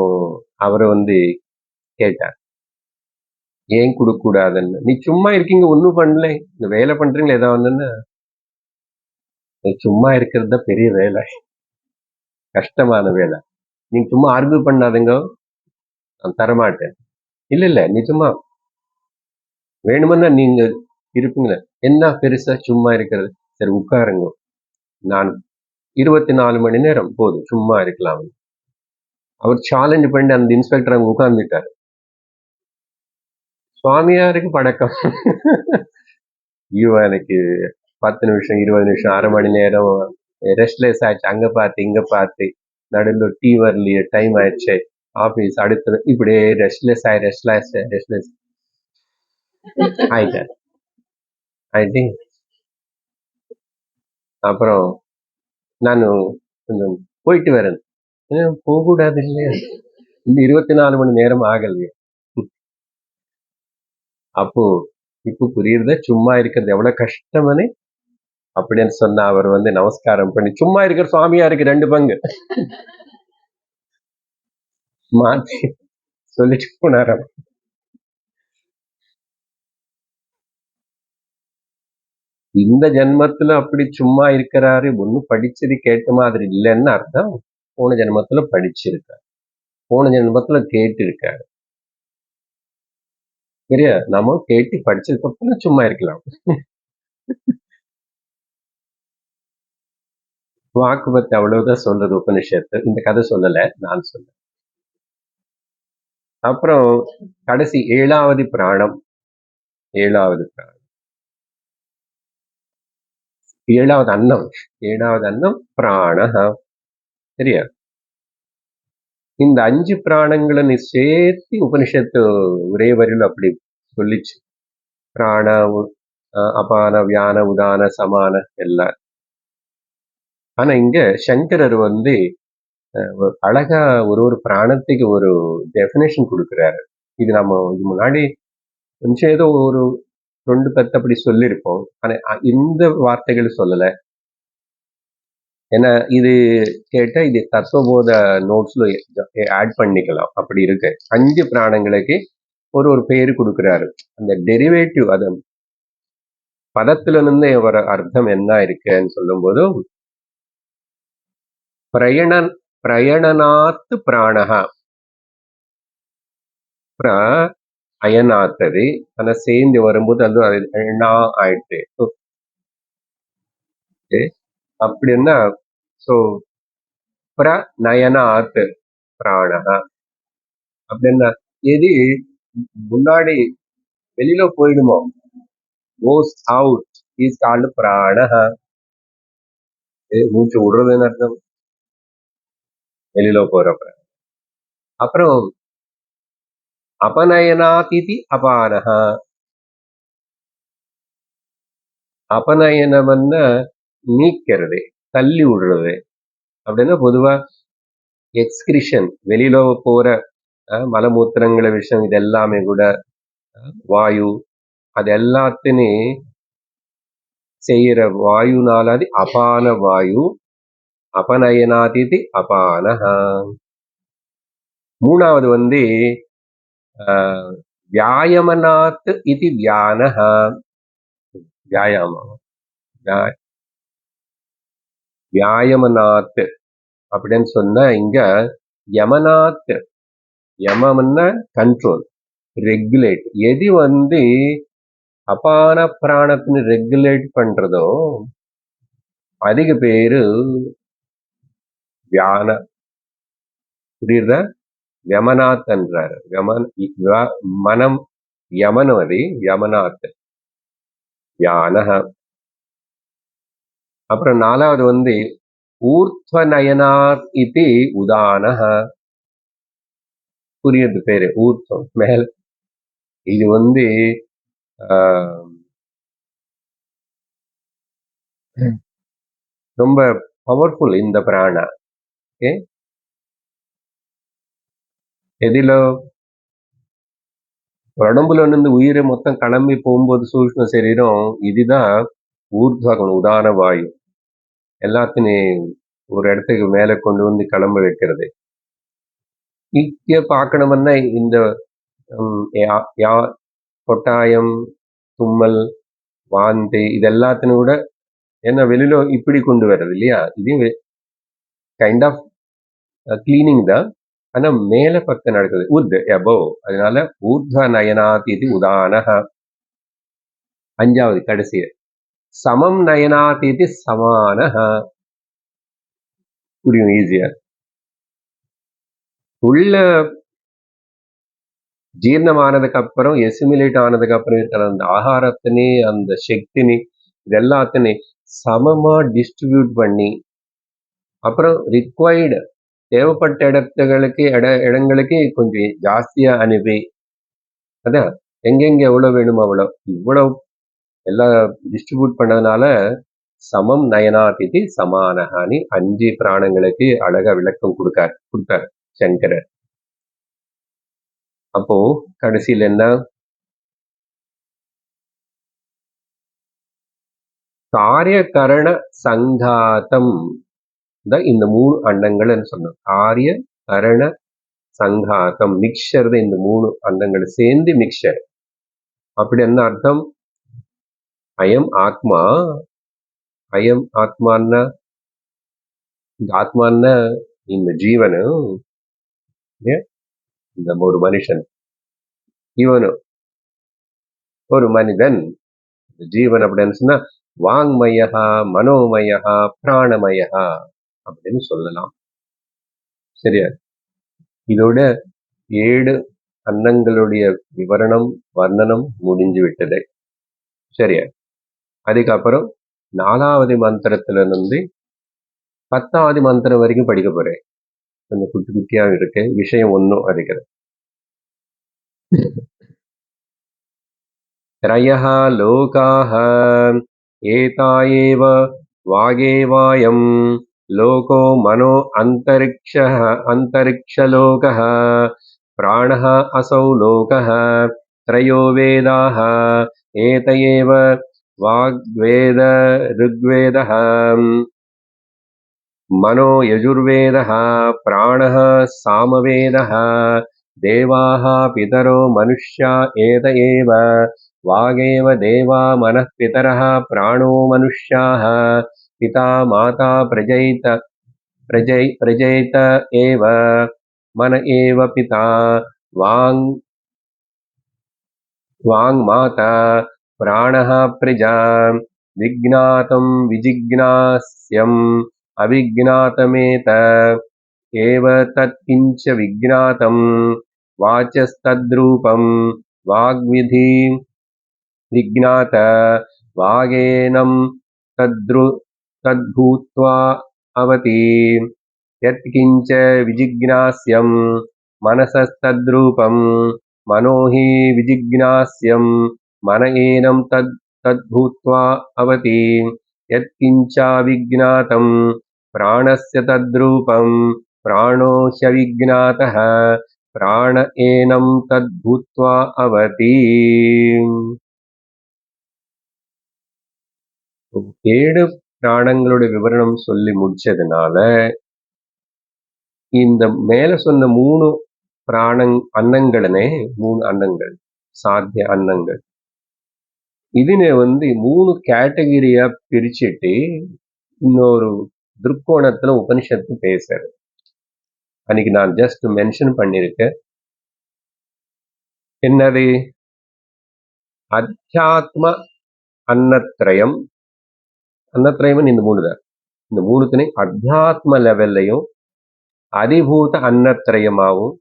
அவரை வந்து கேட்டார், ஏன் கொடுக்க கூடாதுன்னு. நீ சும்மா இருக்கீங்க, ஒன்றும் பண்ணல, இந்த வேலை பண்றீங்களா ஏதாவது? சும்மா இருக்கிறது தான் பெரிய வேலை, கஷ்டமான வேலை. நீங்க சும்மா ஆர்கியூ பண்ணாதுங்க, நான் தரமாட்டேன். இல்ல இல்ல, நிஜமா வேணுமென்னா நீங்க இருப்பீங்களே, என்ன பெருசா சும்மா இருக்கிறது, சரி உட்காருங்க, நான் 24 மணி நேரம் போதும் சும்மா இருக்கலாம். அவர் சேலஞ்ச் பண்ணி அந்த இன்ஸ்பெக்டர் அங்க உட்கார்ந்துட்டாரு. சுவாமியாருக்கு பழக்கம். ஐயோ எனக்கு 10 நிமிஷம், 20 நிமிஷம், அரை மணி நேரம் ரெஸ்ட்லெஸ் ஆயிடுச்சு. அங்க பார்த்து இங்க பார்த்து, நடுவில் டீ வரலையே, டைம் ஆயிடுச்சு, ஆபீஸ் அடுத்தது, இப்படியே ரெஸ்ட்லெஸ் ஆயிட்டார். ஆயிட்டு அப்புறம் நான் கொஞ்சம் போயிட்டு வரேன். போகக்கூடாது இல்லையா, இந்த 24 மணி நேரம் ஆகலையே. அப்போ இப்போ புரியுறத சும்மா இருக்கிறது எவ்வளவு கஷ்டம்னு. அப்படின்னு சொன்னா அவர் வந்து நமஸ்காரம் பண்ணி, சும்மா இருக்கிற சுவாமியாருக்கு 2 பங்கு மாத்தி சொல்லிட்டு போனாராம். இந்த ஜென்மத்துல அப்படி சும்மா இருக்கிறாரு, ஒன்னும் படிச்சது கேட்ட மாதிரி இல்லைன்னு அர்த்தம். போன ஜென்மத்துல படிச்சிருக்காரு, போன ஜென்மத்துல கேட்டு இருக்காரு. சரியா, நம்ம கேட்டு படிச்சதுக்கு அப்புறம் சும்மா இருக்கலாம். வாக்கு பத்தி அவ்வளவுதான் சொல்றது உபனிஷத்து. இந்த கதை சொல்லல, நான் சொல்றேன். அப்புறம் கடைசி 7வது பிராணம். 7வது பிராணம், 7வது அன்னம். 7வது அன்னம் பிராணஹ. சரியா, இந்த 5 பிராணங்களை நீ சேர்த்து உபனிஷத்து ஒரே வரியில் அப்படி சொல்லிச்சு. பிராண, அபான, வியான, உதான, சமான எல்லாம். ஆனா இங்க சங்கரர் வந்து அழகா ஒரு பிராணத்துக்கு ஒரு டெபினேஷன் கொடுக்குறாரு. இது நம்ம இது முன்னாடி கொஞ்சம் ஏதோ ஒரு 2 அப்படி சொல்லியிருப்போம். ஆனா இந்த வார்த்தைகள் சொல்லல. ஏன்னா இது கேட்டா இது தத்துவபோத நோட்ஸ்ல ஆட் பண்ணிக்கலாம், அப்படி இருக்கு. 5 பிராணங்களுக்கு ஒரு பேரு கொடுக்குறாரு. அந்த டெரிவேட்டிவ், அது பதத்துல இருந்து ஒரு அர்த்தம் என்ன இருக்குன்னு சொல்லும் போது, பிரயணனாத்து பிராணஹா, அயனாத்தது, ஆனா சேர்ந்து வரும்போது அது எண்ணா ஆயிடுச்சு. அப்படின்னா சோ நயனாத் பிராணஹா அப்படின்னா, எது முன்னாடி வெளியில போயிடுமோ, கோஸ் அவுட் இஸ் கால்டு பிராணஹா. மூச்சு விடுறதுன்னு அர்த்தம், வெளியில போறப்ப. அப்புறம் அபநயனாதிதி அபானஹா. அபநயனம்னா நீக்கிறது, தள்ளி விடுறது. அப்படின்னா பொதுவா எக்ஸ்கிரிஷன், வெளியில போற மலமூத்திரங்கள விஷயம், இது எல்லாமே கூட வாயு, அது எல்லாத்தையும் செய்யற வாயுனால அது அபான வாயு. அபநயனாதிதி அபானஹ. மூணாவது வந்து வியாயமனாத் இது வியானஹ. வியாயாமம், வியாயமனாத் அப்படின்னு சொன்னா இங்க யமனாத், யமம்னா கண்ட்ரோல், ரெகுலேட். எது வந்து அபான பிராணத்தின்னு ரெகுலேட் பண்றதோ அதுக்கு பேரு வியான. புரியுதா? யமனாத் என்றாரு. மனம் யமனம், அது யமனாத் வியானஹ. அப்புறம் நாலாவது வந்து ஊர்த்வநயனாத் இது உதானஹ. புரியுது பேரு, ஊர்த்தம் மேல. இது வந்து ரொம்ப பவர்ஃபுல் இந்த பிராணா. ஓகே, எதிலோ உடம்புல இருந்து உயிரை மொத்தம் கிளம்பி போகும்போது சூக்ஷ்ம சரீரம் இதுதான் ஊர்த்வகம், உதான வாயு. எல்லாத்தையும் ஒரு இடத்துக்கு மேல கொண்டு வந்து கிளம்ப வைக்கிறது. இங்க பார்க்கணும்னா இந்த கொட்டாயம், தும்மல், வாந்தி இது எல்லாத்தையும் கூட ஏன்னா வெளியில இப்படி கொண்டு வர்றது இல்லையா, இது கைண்ட் ஆஃப் கிளீனிங் தான். ஆனா மேல பக்கம் நடக்குது உத் அபோவ். அதனால ஊர்த்வ நயனாத் இது உதானஹ. அஞ்சாவது கடைசி சமம் நயனாத் இது சமானஹ. புரியும் ஈஸியா. உள்ள ஜீர்ணமானதுக்கு அப்புறம், எசிமிலேட் ஆனதுக்கு அப்புறம் இருக்கிற அந்த ஆகாரத்தினே, அந்த சக்தினி, இது எல்லாத்தினே சமமா டிஸ்ட்ரிபியூட் பண்ணி, அப்புறம் ரிக்வைர்டு தேவைப்பட்ட இடங்களுக்கு கொஞ்சம் ஜாஸ்தியா அனுப்பி, அதான் எங்கெங்க எவ்வளவு வேணுமோ அவ்வளவு இவ்வளவு எல்லாம் டிஸ்ட்ரிபியூட் பண்ணதுனால சமம் நயனாதிதி சமானஹானி 5 பிராணங்களுக்கு அழகா விளக்கம் கொடுத்தார் சங்கரர். அப்போ கடைசியில் என்ன, காரிய கரண சங்காத்தம் தான் இந்த 3 அண்டங்கள் சொன்னோம். காரிய கரண சங்காத்தம் மிக்சர் தான் இந்த 3 அண்டங்கள் சேர்ந்து மிக்சர். அப்படி என்ன அர்த்தம்? அயம் ஆத்மா, அயம் ஆத்மான்னா இந்த ஆத்மான்னா இந்த ஜீவனு, இந்த ஒரு மனுஷன், இவனு ஒரு மனிதன். ஜீவன் அப்படின்னு சொன்னா வாங்மயா, மனோமயா, பிராணமயா அப்படின்னு சொல்லலாம். சரியா? இதோட 7 அன்னங்களுடைய விவரணம், வர்ணனம் முடிஞ்சு விட்டது. சரியா? அதுக்கப்புறம் 4வது மந்திரத்துல இருந்து 10வது மந்திரம் வரைக்கும் படிக்க போறேன். கொஞ்சம் குட்டி குட்டியா இருக்கு, விஷயம் ஒன்றும் இருக்கிறது. त्रयः लोकाः एता एव वागेवायं लोको मनो अन्तरिक्षलोकः प्राणः असौ लोकः त्रयो वेदाः एत एव वाग्वेद ऋग्वेदः मनो यजुर्वेदः प्राणः सामवेदः देवाः पितरो मनुष्या एत एव वागेव देवा मनः पितरः प्राणो मनुष्याः पिता माता प्रजयित एव मन एव पिता वाङ् माता प्राणः प्रजा विज्ञातं विजिज्ञास्यम् अविज्ञातमेत एव तत्किञ्च विज्ञातं वाचस्तद्रूपं वाग्विधि विज्ञात वागेनं तद्भूत्वा अवति यत्किञ्च विजिज्ञास्यं मनसस्तद्रूपं मनो हि विजिज्ञास्यं मन एनं तद्भूत्वा अवति यत्किञ्चाविज्ञातं प्राणस्य तद्रूपं प्राणो ह्यविज्ञातः प्राण एनं तद्भूत्वा अवति. 7 பிராணங்களோட விவரணம் சொல்லி முடிச்சதுனால இந்த மேல சொன்ன 3 அன்னங்களனே 3 அன்னங்கள், சாத்திய அன்னங்கள். இதுல 3 கேட்டகரியா பிரிச்சுட்டு இன்னொரு திருக்கோணத்துல உபனிஷத்து பேசுறது. அன்னைக்கு நான் ஜஸ்ட் மென்ஷன் பண்ணிருக்கேன். என்னது? அத்தியாத்ம அன்னத்ரயம். அன்னத்ரயம் இந்த 3 தான். இந்த 3 அத்தியாத்ம லெவல்லையும் அதிபூத அன்னத்ரயமாவும்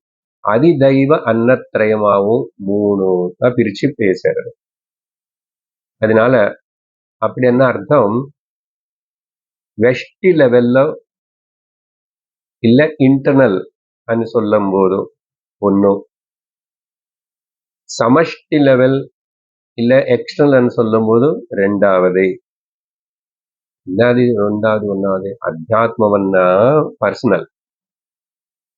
அதிதைவ அன்னத்ரயமாவும் 3 பிரிச்சு பேசுறது. அதனால அப்படி என்ன அர்த்தம்? வெஷ்டி லெவல்ல இல்ல இன்டர்னல் అని சொல்லும் போது ஒன்னும், சமஷ்டி லெவல் இல்ல எக்ஸ்டர்னல் అని சொல்லும் போது ரெண்டாவது. என்னது ரெண்டாவது ஒன்னாவது? அத்தியாத்மவன்னா பர்சனல்,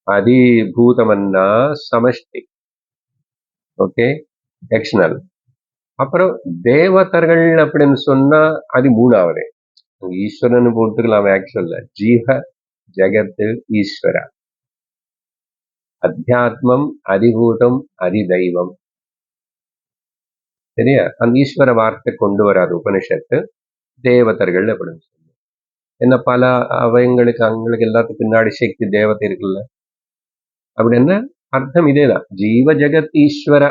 அதிபூதமன்னா சமஷ்டி, ஓகே, எக்ஸ்டர்னல். அப்புறம் தேவதர்கள் அப்படின்னு சொன்னா அது 3வது. ஈஸ்வரன் போட்டுக்கலாம் ஆக்சுவல்ல. ஜீவ ஜெகத்து ஈஸ்வர, அத்தியாத்மம் அதிபூதம் அதிதெய்வம். சரியா? அந்த ஈஸ்வர வார்த்தை கொண்டு வராது உபனிஷத்து. தேவதர்கள் அப்படின்னு சொல்லு. என்ன பல அவங்களுக்கு அவங்களுக்கு எல்லாத்துக்கும் பின்னாடி சக்தி தேவதை இருக்குல்ல. அப்படின்னா அர்த்தம் இதேதான். ஜீவ ஜெகத் ஈஸ்வர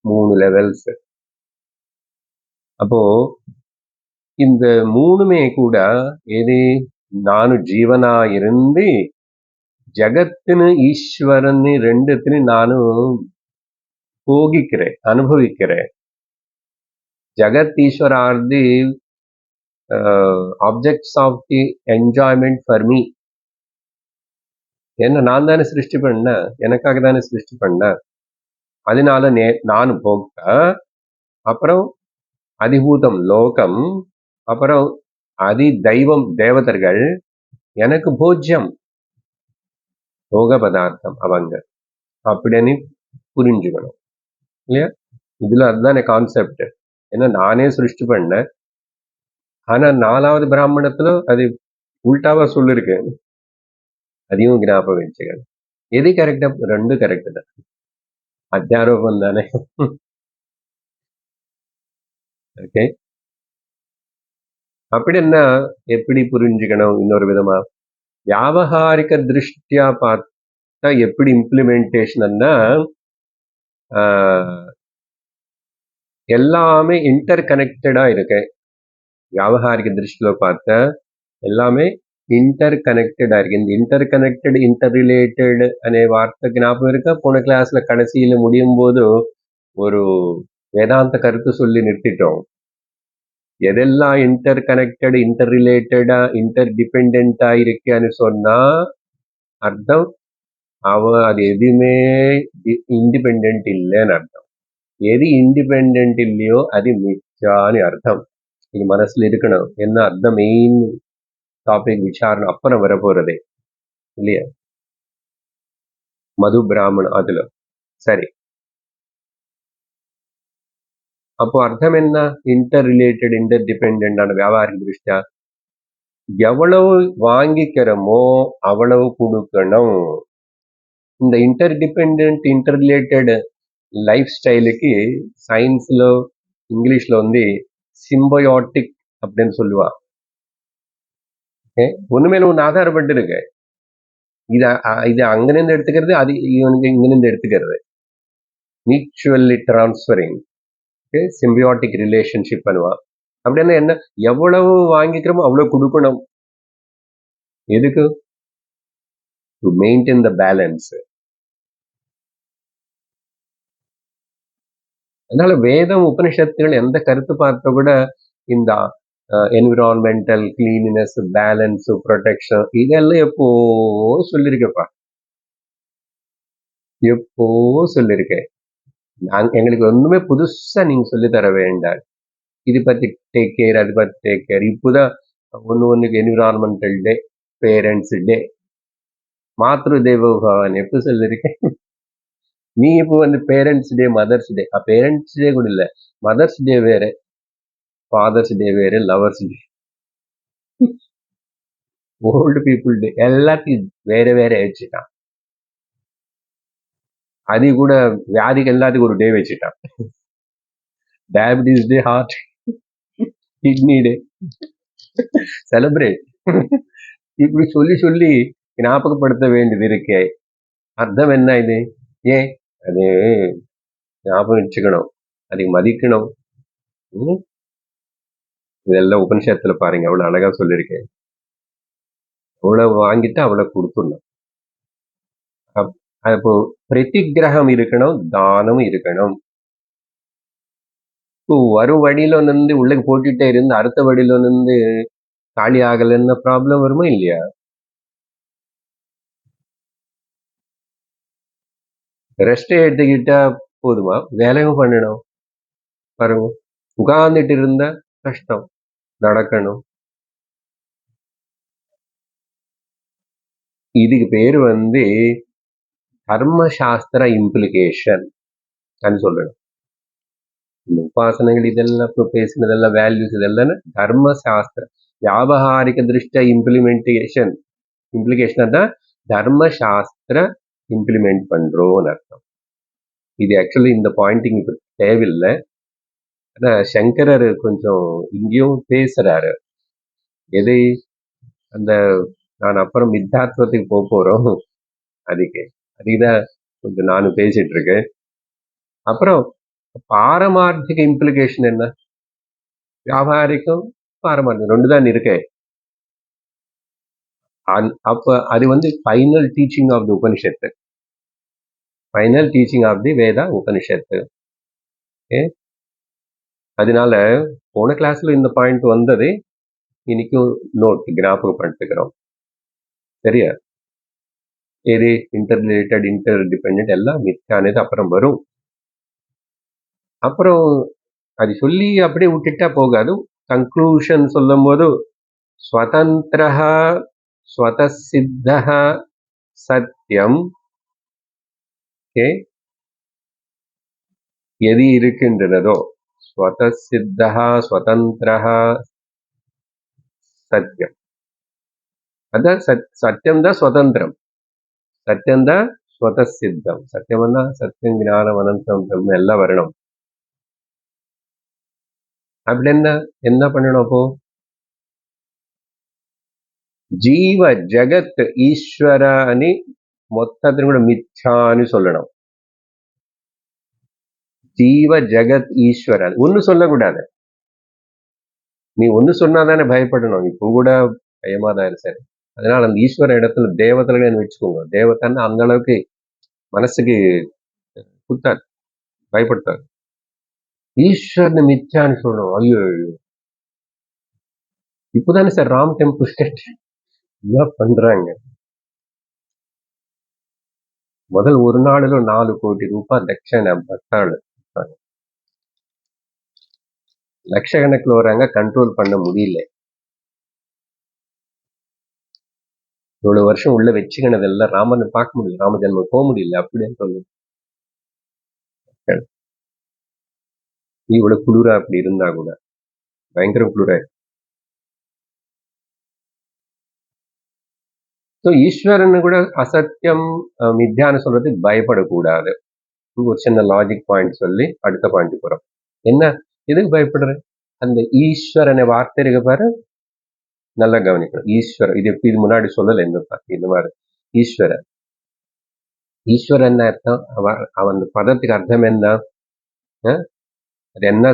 3 லெவல்ஸ். அப்போ இந்த 3மே கூட எது? நானு ஜீவனா இருந்து ஜகத்துன்னு ஈஸ்வரன்னு ரெண்டுத்திനും நானு போகிக்கிறேன், அனுபவிக்கிறேன். ஜகத் ஈஸ்வர are the objects of the enjoyment for me. என்ன நான் தானே சிருஷ்டி பண்ண, எனக்காக தானே சிருஷ்டி பண்ண. அதனால நானும் போக, அப்புறம் அதிபூதம் லோகம், அப்புறம் அதி தெய்வம் தேவதர்கள் எனக்கு போஜ்யம், போக பதார்த்தம் அவங்க அப்படின்னு புரிஞ்சுக்கணும் இல்லையா? இதுல அதுதானே கான்செப்ட். ஏன்னா நானே சிருஷ்டி பண்ணேன். ஆனா 4வது பிராமணத்துல அது உல்டாவா சொல்லிருக்கேன். அதையும் ஞாபகம் வச்சுக்கணும். எது கரெக்டா? 2 கரெக்ட் தான். அத்தியாரோபம் தானே. ஓகே, அப்படின்னா எப்படி புரிஞ்சுக்கணும்? இன்னொரு விதமா வியாபகாரிக திருஷ்டியா பார்த்தா எப்படி இம்ப்ளிமெண்டேஷன்னா எல்லாமே இன்டர் கனெக்டடா இருக்கு. வியாபகாரிக திருஷ்டியில பார்த்தா எல்லாமே ఇంటర్ కనెక్టెడ్ ஆயிருக்கு. இந்த இன்டர் கனெக்டட் இன்டர் ரிலேட்டட் அనే வார்த்தைக்கு ஞாபகம் இருக்கா? போன கிளாஸ்ல கடைசியில முடியும் போது ஒரு வேதாந்த கருத்து சொல்லி நிறுத்திட்டோம். எதெல்லாம் இன்டர் கனெக்டட் இன்டர் ரிலேட்டடா இன்டர் டிபெண்டா இருக்குன்னு சொன்னா அர்த்தம் அது எதுவுமே இண்டிபெண்ட் இல்லைன்னு அர்த்தம். எது இண்டிபெண்ட் இல்லையோ அது மிச்சான்னு அர்த்தம். இது மனசுல இருக்கணும். என்ன அர்த்தம்? மெயின் டாபிக் விசாரணை அப்புறம் வரப்போறதே இல்லையா? மது பிராமணம் அதுல. சரி, அப்போ அர்த்தம் என்ன? இன்டர் ரிலேட்டட் இன்டர் டிபெண்டான வியாபாரிக திருஷ்டியா எவ்வளவு வாங்கிக்கிறோமோ அவ்வளவு கொடுக்கணும். இந்த inter depend inter related life ஸ்டைலுக்கு சயின்ஸ்ல இங்கிலீஷ்ல சிம்பயோட்டிக் அப்படின்னு சொல்லுவா. ஒண்ணுமேல ஒண்ணு ஆதாரப்பட்டு இருக்கு. இது அங்கிருந்து எடுத்துக்கிறது, அது இவனுக்கு இங்கிருந்து எடுத்துக்கிறது. மியூச்சுவல்லி டிரான்ஸ்பரிங் சிம்பியாட்டிக் ரிலேஷன்ஷிப் பண்ணுவா. அப்படின்னா என்ன? எவ்வளவு வாங்கிக்கிறோமோ அவ்வளவு கொடுக்கணும். எதுக்கு? To maintain the balance. அதனால வேதம் உபனிஷத்துகள் எந்த கருத்து பார்த்தா கூட இந்த என்விரான்மெண்டல் கிளீனினஸ், பேலன்ஸ், ப்ரொடெக்ஷன் இதெல்லாம் எப்போ சொல்லியிருக்கப்பா, எப்போ சொல்லியிருக்கேன். எங்களுக்கு ஒண்ணுமே புதுசா நீங்க சொல்லி தர வேண்டாம். இது பத்தி டேக் கேர், அது பத்தி டேக் கேர். இப்போதான் ஒண்ணுக்கு என்விரான்மெண்டல் டே, பேரண்ட்ஸ் டே, மாத்ரு தேவ பவன் எப்போ சொல்லியிருக்கேன். நீ இப்போ பேரண்ட்ஸ் டே, மதர்ஸ் டே. பேரண்ட்ஸ் டே கூட இல்ல, மதர்ஸ் டே வேற, ஃபாதர்ஸ் டே வேற, லவர்ஸ் டே. ஓல்டு பீப்புள் டே எல்லாத்தையும் வேற வேற வச்சுட்டான். அது கூட வியாதிக்கு எல்லாத்துக்கும் ஒரு டே வச்சுட்டான். டயபிட்டிஸ் டே, ஹார்ட், கிட்னி டே, செலிப்ரேட். இப்படி சொல்லி சொல்லி ஞாபகப்படுத்த வேண்டியது இருக்கே. அர்த்தம் என்ன இது? ஏன் அது ஞாபகம் வச்சுக்கணும், அதை மதிக்கணும். இதெல்லாம் உபனிஷத்துல பாருங்க, அவ்வளவு அழகா சொல்லியிருக்கேன். அவ்வளவு வாங்கிட்டு அவ்வளவு கொடுத்துடணும். அப்போ பிரதிகிரகம் இருக்கணும், தானம் இருக்கணும். ஒரு வழியில நின்று உள்ளக்கு போட்டுட்டே இருந்து அடுத்த வழியில நின்று காலி ஆகலன்னு ப்ராப்ளம் வருமா இல்லையா? ரெஸ்ட் எடுத்துக்கிட்டா போதுமா? வேலையும் பண்ணணும். பாருங்க, உட்கார்ந்துட்டு இருந்தா கஷ்டம், நடக்கணும். இதுக்கு பேரு தர்மசாஸ்திர இம்ப்ளிகேஷன் சொல்லணும். இந்த உபாசனைகள் இதெல்லாம் இப்போ பேசினதெல்லாம் வேல்யூஸ் இதெல்லாம் தர்மசாஸ்திர வியாபகாரிக திருஷ்ட இம்ப்ளிமெண்டேஷன். இம்ப்ளிகேஷன் தான் தர்மசாஸ்திர இம்ப்ளிமெண்ட் பண்றோம்னு அர்த்தம். இது ஆக்சுவலி இந்த பாயிண்டிங் இப்போ தேவையில்லை. ஆனா சங்கரர் கொஞ்சம் இங்கேயும் பேசுறாரு. எதை அந்த நான் அப்புறம் மித்தாத்வத்துக்கு போறோம். அதுக்குதான் கொஞ்சம் நானும் பேசிட்டு இருக்கேன். அப்புறம் பாரமார்த்திக இம்ப்ளிகேஷன் என்ன? வியாபாரிக்கும் பாரமார்த்திகம் ரெண்டு தான் இருக்கு. அப்ப அது final teaching of the Upanishad, final teaching of the Veda Upanishad. அதனால போன கிளாஸ்ல இந்த பாயிண்ட் வந்தது, இன்னைக்கும் நோட் ஞாபகப்படுத்துக்கிறோம். சரியா? எது இன்டர் ரிலேட்டட், இன்டர் டிபெண்ட் எல்லாம் மித்தானது அப்புறம் வரும். அப்புறம் அது சொல்லி அப்படியே விட்டுட்டா போகாது. கன்க்ளூஷன் சொல்லும் போது ஸ்வதந்திரஹ ஸ்வதசித்தஹ சத்தியம் எது இருக்கின்றனதோ, ஸ்வதசித்தஹ ஸ்வதந்திரஹ சத்தியம், அதான் சத்தியம் தான் சுதந்திரம், சத்தியம் தான் ஸ்வதசித்தம். சத்தியம்னா சத்தியம், ஞானம், அனந்தம், பிரம்ம எல்லாம் வரணும். அப்படி என்ன பண்ணணும்? அப்போ ஜீவ ஜகத் ஈஸ்வரனி மொத்தத்தின் கூட மிச்சான்னு சொல்லணும். ஜீவ ஜகத் ஈஸ்வரன் ஒன்னு சொல்லக்கூடாது. நீ ஒன்னு சொன்னாதானே பயப்படணும். இப்போ கூட பயமாதான் இருக்கு. சரி, அதனால அந்த ஈஸ்வர இடத்துல தேவதைன்னு வச்சுக்கோங்க. தேவதைன்னு அந்த அளவுக்கு மனசுக்கு குத்தாது, பயப்படுத்தாது. ஈஸ்வரன் மிச்சான்னு சொல்லணும். ஐயோ, இப்போதானே சார் ராம் டெம்பிள் என்ன பண்றாங்க? முதல் ஒரு நாளில் 4 கோடி ரூபாய் தட்சணை பக்தாள். லட்சக்கணக்கில் வராங்க, கண்ட்ரோல் பண்ண முடியல. இவ்வளவு வருஷம் உள்ள வச்சுக்கினதெல்லாம் ராமனை பார்க்க முடியல, ராம ஜென்மம் போக முடியல அப்படின்னு சொல்லு. இவ்வளவு குளிரா அப்படி இருந்தா கூட பயங்கர குளிர. ஈஸ்வரன் கூட அசத்தியம் மித்யான்னு சொல்றதுக்கு பயப்படக்கூடாது. ஒரு சின்ன லாஜிக் பாயிண்ட் சொல்லி அடுத்த பாயிண்ட் போறோம். என்ன, எதுக்கு பயப்படுற? அந்த ஈஸ்வரனை வார்த்தை இருக்க பாரு, நல்லா கவனிக்கணும். ஈஸ்வரன் இது முன்னாடி சொல்லல. இந்த மாதிரி ஈஸ்வரன், ஈஸ்வரன் அர்த்தம், அவன் பதத்துக்கு அர்த்தம் என்ன? அது என்ன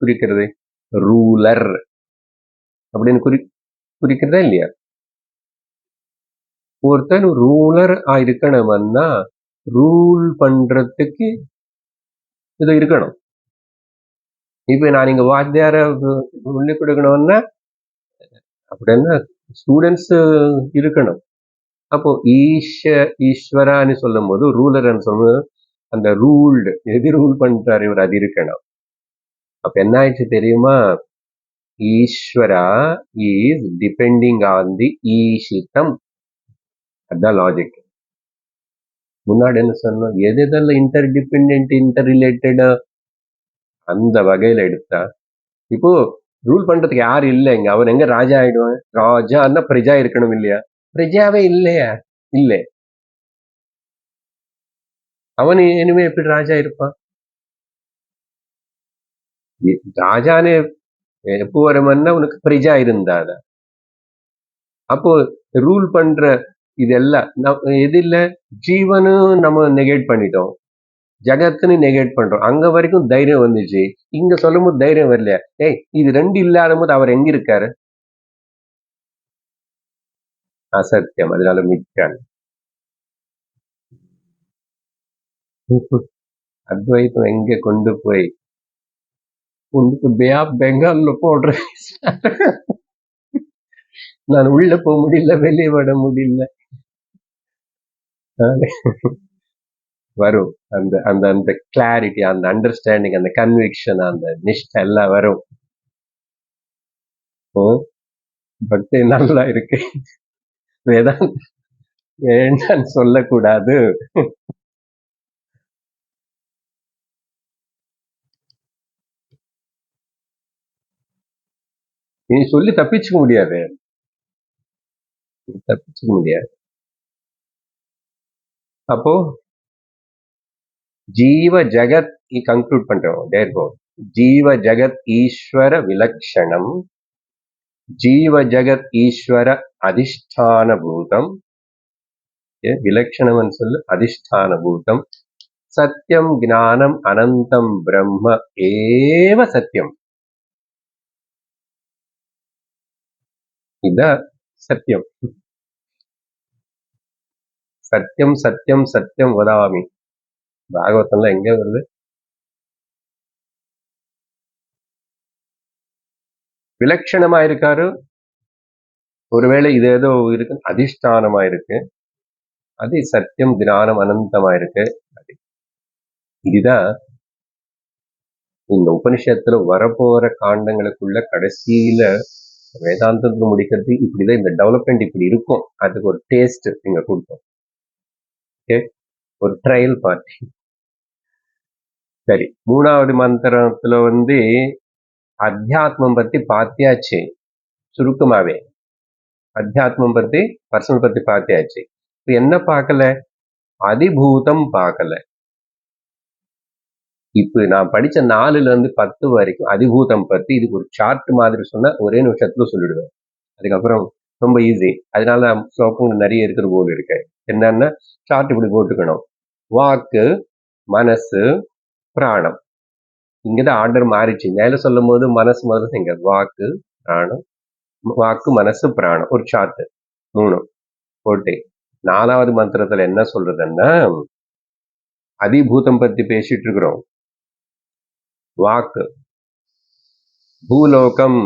குறிக்கிறது? ரூலர் அப்படின்னு குறிக்கிறதா இல்லையா? ஒருத்தன் ரூலர் இருக்கணும்னா ரூல் பண்றதுக்கு இது இருக்கணும். இப்ப நான் இங்க வாத்தியார சொல்லி கொடுக்கணும்னா அப்படின்னா ஸ்டூடெண்ட்ஸ் இருக்கணும். அப்போ ஈஸ்வரான்னு சொல்லும் போது ரூலர்ன்னு சொல்லும்போது அந்த ரூல்டு எது ரூல் பண்றாரு இவர், அது இருக்கணும். அப்ப என்ன ஆயிடுச்சு தெரியுமா? ஈஸ்வரா இஸ் டிபெண்டிங் ஆன் தி ஈஷிதம். அதான் லாஜிக். முன்னாடி என்ன சொன்னோம்? எதெல்லாம் இன்டர் டிபெண்ட், இன்டர் ரிலேட்டட், அந்த வகையில எடுத்தா இப்போ ரூல் பண்றதுக்கு யாரும் இல்லைங்க. அவன் எங்க ராஜா ஆயிடுவான்? ராஜான்னா பிரஜா இருக்கணும் இல்லையா? பிரஜாவே இல்லையா? இல்ல. அவன் இனிமே எப்படி ராஜா இருப்பான்? ராஜான்னு எப்போ வருமானா உனக்கு பிரஜா இருந்தாத. அப்போ ரூல் பண்ற இதெல்லாம் எது இல்ல, ஜீவனும் நம்ம நெகேட் பண்ணிட்டோம், ஜகத்துன்னு நெகேட் பண்றோம். அங்க வரைக்கும் தைரியம் வந்துச்சு, இங்க சொல்லும் போது தைரியம் வரலையா? ஏய், இது ரெண்டு இல்லாத போது அவர் எங்க இருக்காரு? அசத்தியம், அதனால மித்யான். அத்வைத்தம் எங்க கொண்டு போய் உனக்கு பே ஆஃப் பெங்கால்ல போடுற. நான் உள்ள போக முடியல, வெளியே வர முடியல. வரும் அந்த அந்த அந்த கிளாரிட்டி, அந்த அண்டர்ஸ்டாண்டிங், அந்த கன்விக்ஷன், அந்த நிஷ்டை எல்லாம் வரும். பக்தி நல்லா இருக்கு. வேதாந்த் வேண்டான்னு சொல்லக்கூடாது. நீ சொல்லி தப்பிச்சுக்க முடியாது, தப்பிச்சுக்க முடியாது. அப்போ ஜீவ ஜகத் கன்க்ளூட் பண்றோம். தேர்கோ ஜீவ ஜகத் ஈஸ்வர விலக்ஷணம், ஜீவ ஜகத் ஈஸ்வர அதிஷ்டான பூதம், விலக்ஷணம் சொல்லு அதிஷ்டான பூதம், சத்தியம் ஞானம் அனந்தம் பிரம்ம ஏவ சத்தியம். இத சத்தியம். சத்தியம் சத்தியம் சத்தியம் வதாமி. பாகவதம்ல எங்க வருது? விலட்சணமா இருக்காரு. ஒருவேளை இது ஏதோ இருக்கு, அதிஷ்டானமா இருக்கு, அது சத்தியம் ஞானம் அனந்தமா இருக்கு. இதுதான் இந்த உபனிஷத்துல வரப்போற காண்டங்களுக்குள்ள கடைசியில வேதாந்தத்துக்கு முடிக்கிறது. இப்படிதான் இந்த டெவலப்மெண்ட் இப்படி இருக்கும். அதுக்கு ஒரு டேஸ்ட் நீங்க கொடுத்தோம். ஓகே, ஒரு ட்ரையல் பார்ட்டி. சரி, மூணாவது மந்திரத்துல அத்தியாத்மம் பத்தி பார்த்தியாச்சு சுருக்கமாவே. அத்தியாத்மம் பத்தி, பர்சனல் பத்தி பார்த்தியாச்சு. என்ன பார்க்கல? அதிபூதம் பார்க்கல. இப்ப நான் படிச்ச 4-10 வரைக்கும் அதிபூதம் பத்தி இதுக்கு ஒரு சார்ட் மாதிரி சொன்னா ஒரே நிமிஷத்துல சொல்லிடுவேன். அதுக்கப்புறம் ரொம்ப ஈஸி. அதனால ஸ்லோகங்கள் நிறைய இருக்கிற போல இருக்கு. என்னன்னா சார்ட் இப்படி போட்டுக்கணும். வாக்கு, மனசு, பிராணம். இங்கதான் ஆர்டர் மாறிச்சு. மேல சொல்லும் போது மனசு முதல்ல இங்க வாக்கு, பிராணம், வாக்கு, மனசு, பிராணம், ஒரு சார்ட் 3 போட்டு 4வது மந்திரத்துல என்ன சொல்றதுன்னா அதிபூதம் பத்தி பேசிட்டு இருக்கிறோம். வாக்கு பூலோகம்,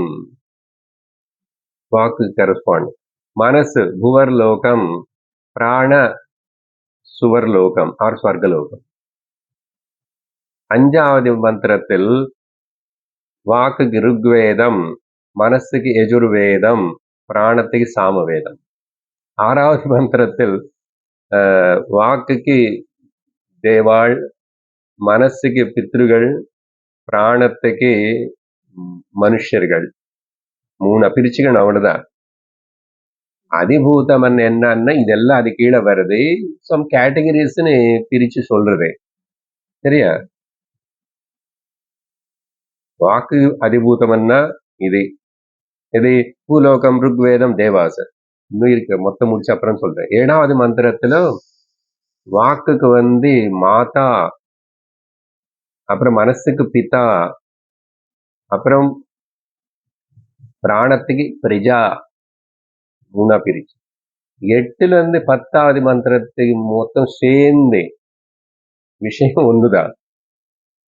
வாக்கு கரஸ்பாண்ட். மனசு புவர்லோகம், பிராண சுவர்லோகம் ஆர் ஸ்வர்கலோகம். 5வது மந்திரத்தில் வாக்குக்கு ருக்வேதம், மனசுக்கு யஜுர்வேதம், பிராணத்துக்கு சாமவேதம். 6வது மந்திரத்தில் வாக்குக்கு தேவாள், மனசுக்கு பித்ருகள், பிராணத்துக்கு மனுஷர்கள். 3 பிரிச்சுக்கணும், அவ்வளவுதான். அதிபூதம் என்னன்னா இதெல்லாம் அது கீழே வருது. சம் கேட்டகரிஸ்ன்னு பிரிச்சு சொல்றது. சரியா? வாக்கு அதிபூதம்னா இது இது பூலோகம், ருக்வேதம், தேவாசர். இன்னும் இருக்கு, மொத்தம் முடிச்சு அப்புறம் சொல்றேன். 7வது மந்திரத்துல வாக்குக்கு மாதா, அப்புறம் மனசுக்கு பிதா, அப்புறம் பிராணத்துக்கு பிரஜா. 3 பிரிச்சு 8-10வது மந்திரத்துக்கு மொத்தம் சேர்ந்து விஷயம் ஒண்ணுதான்.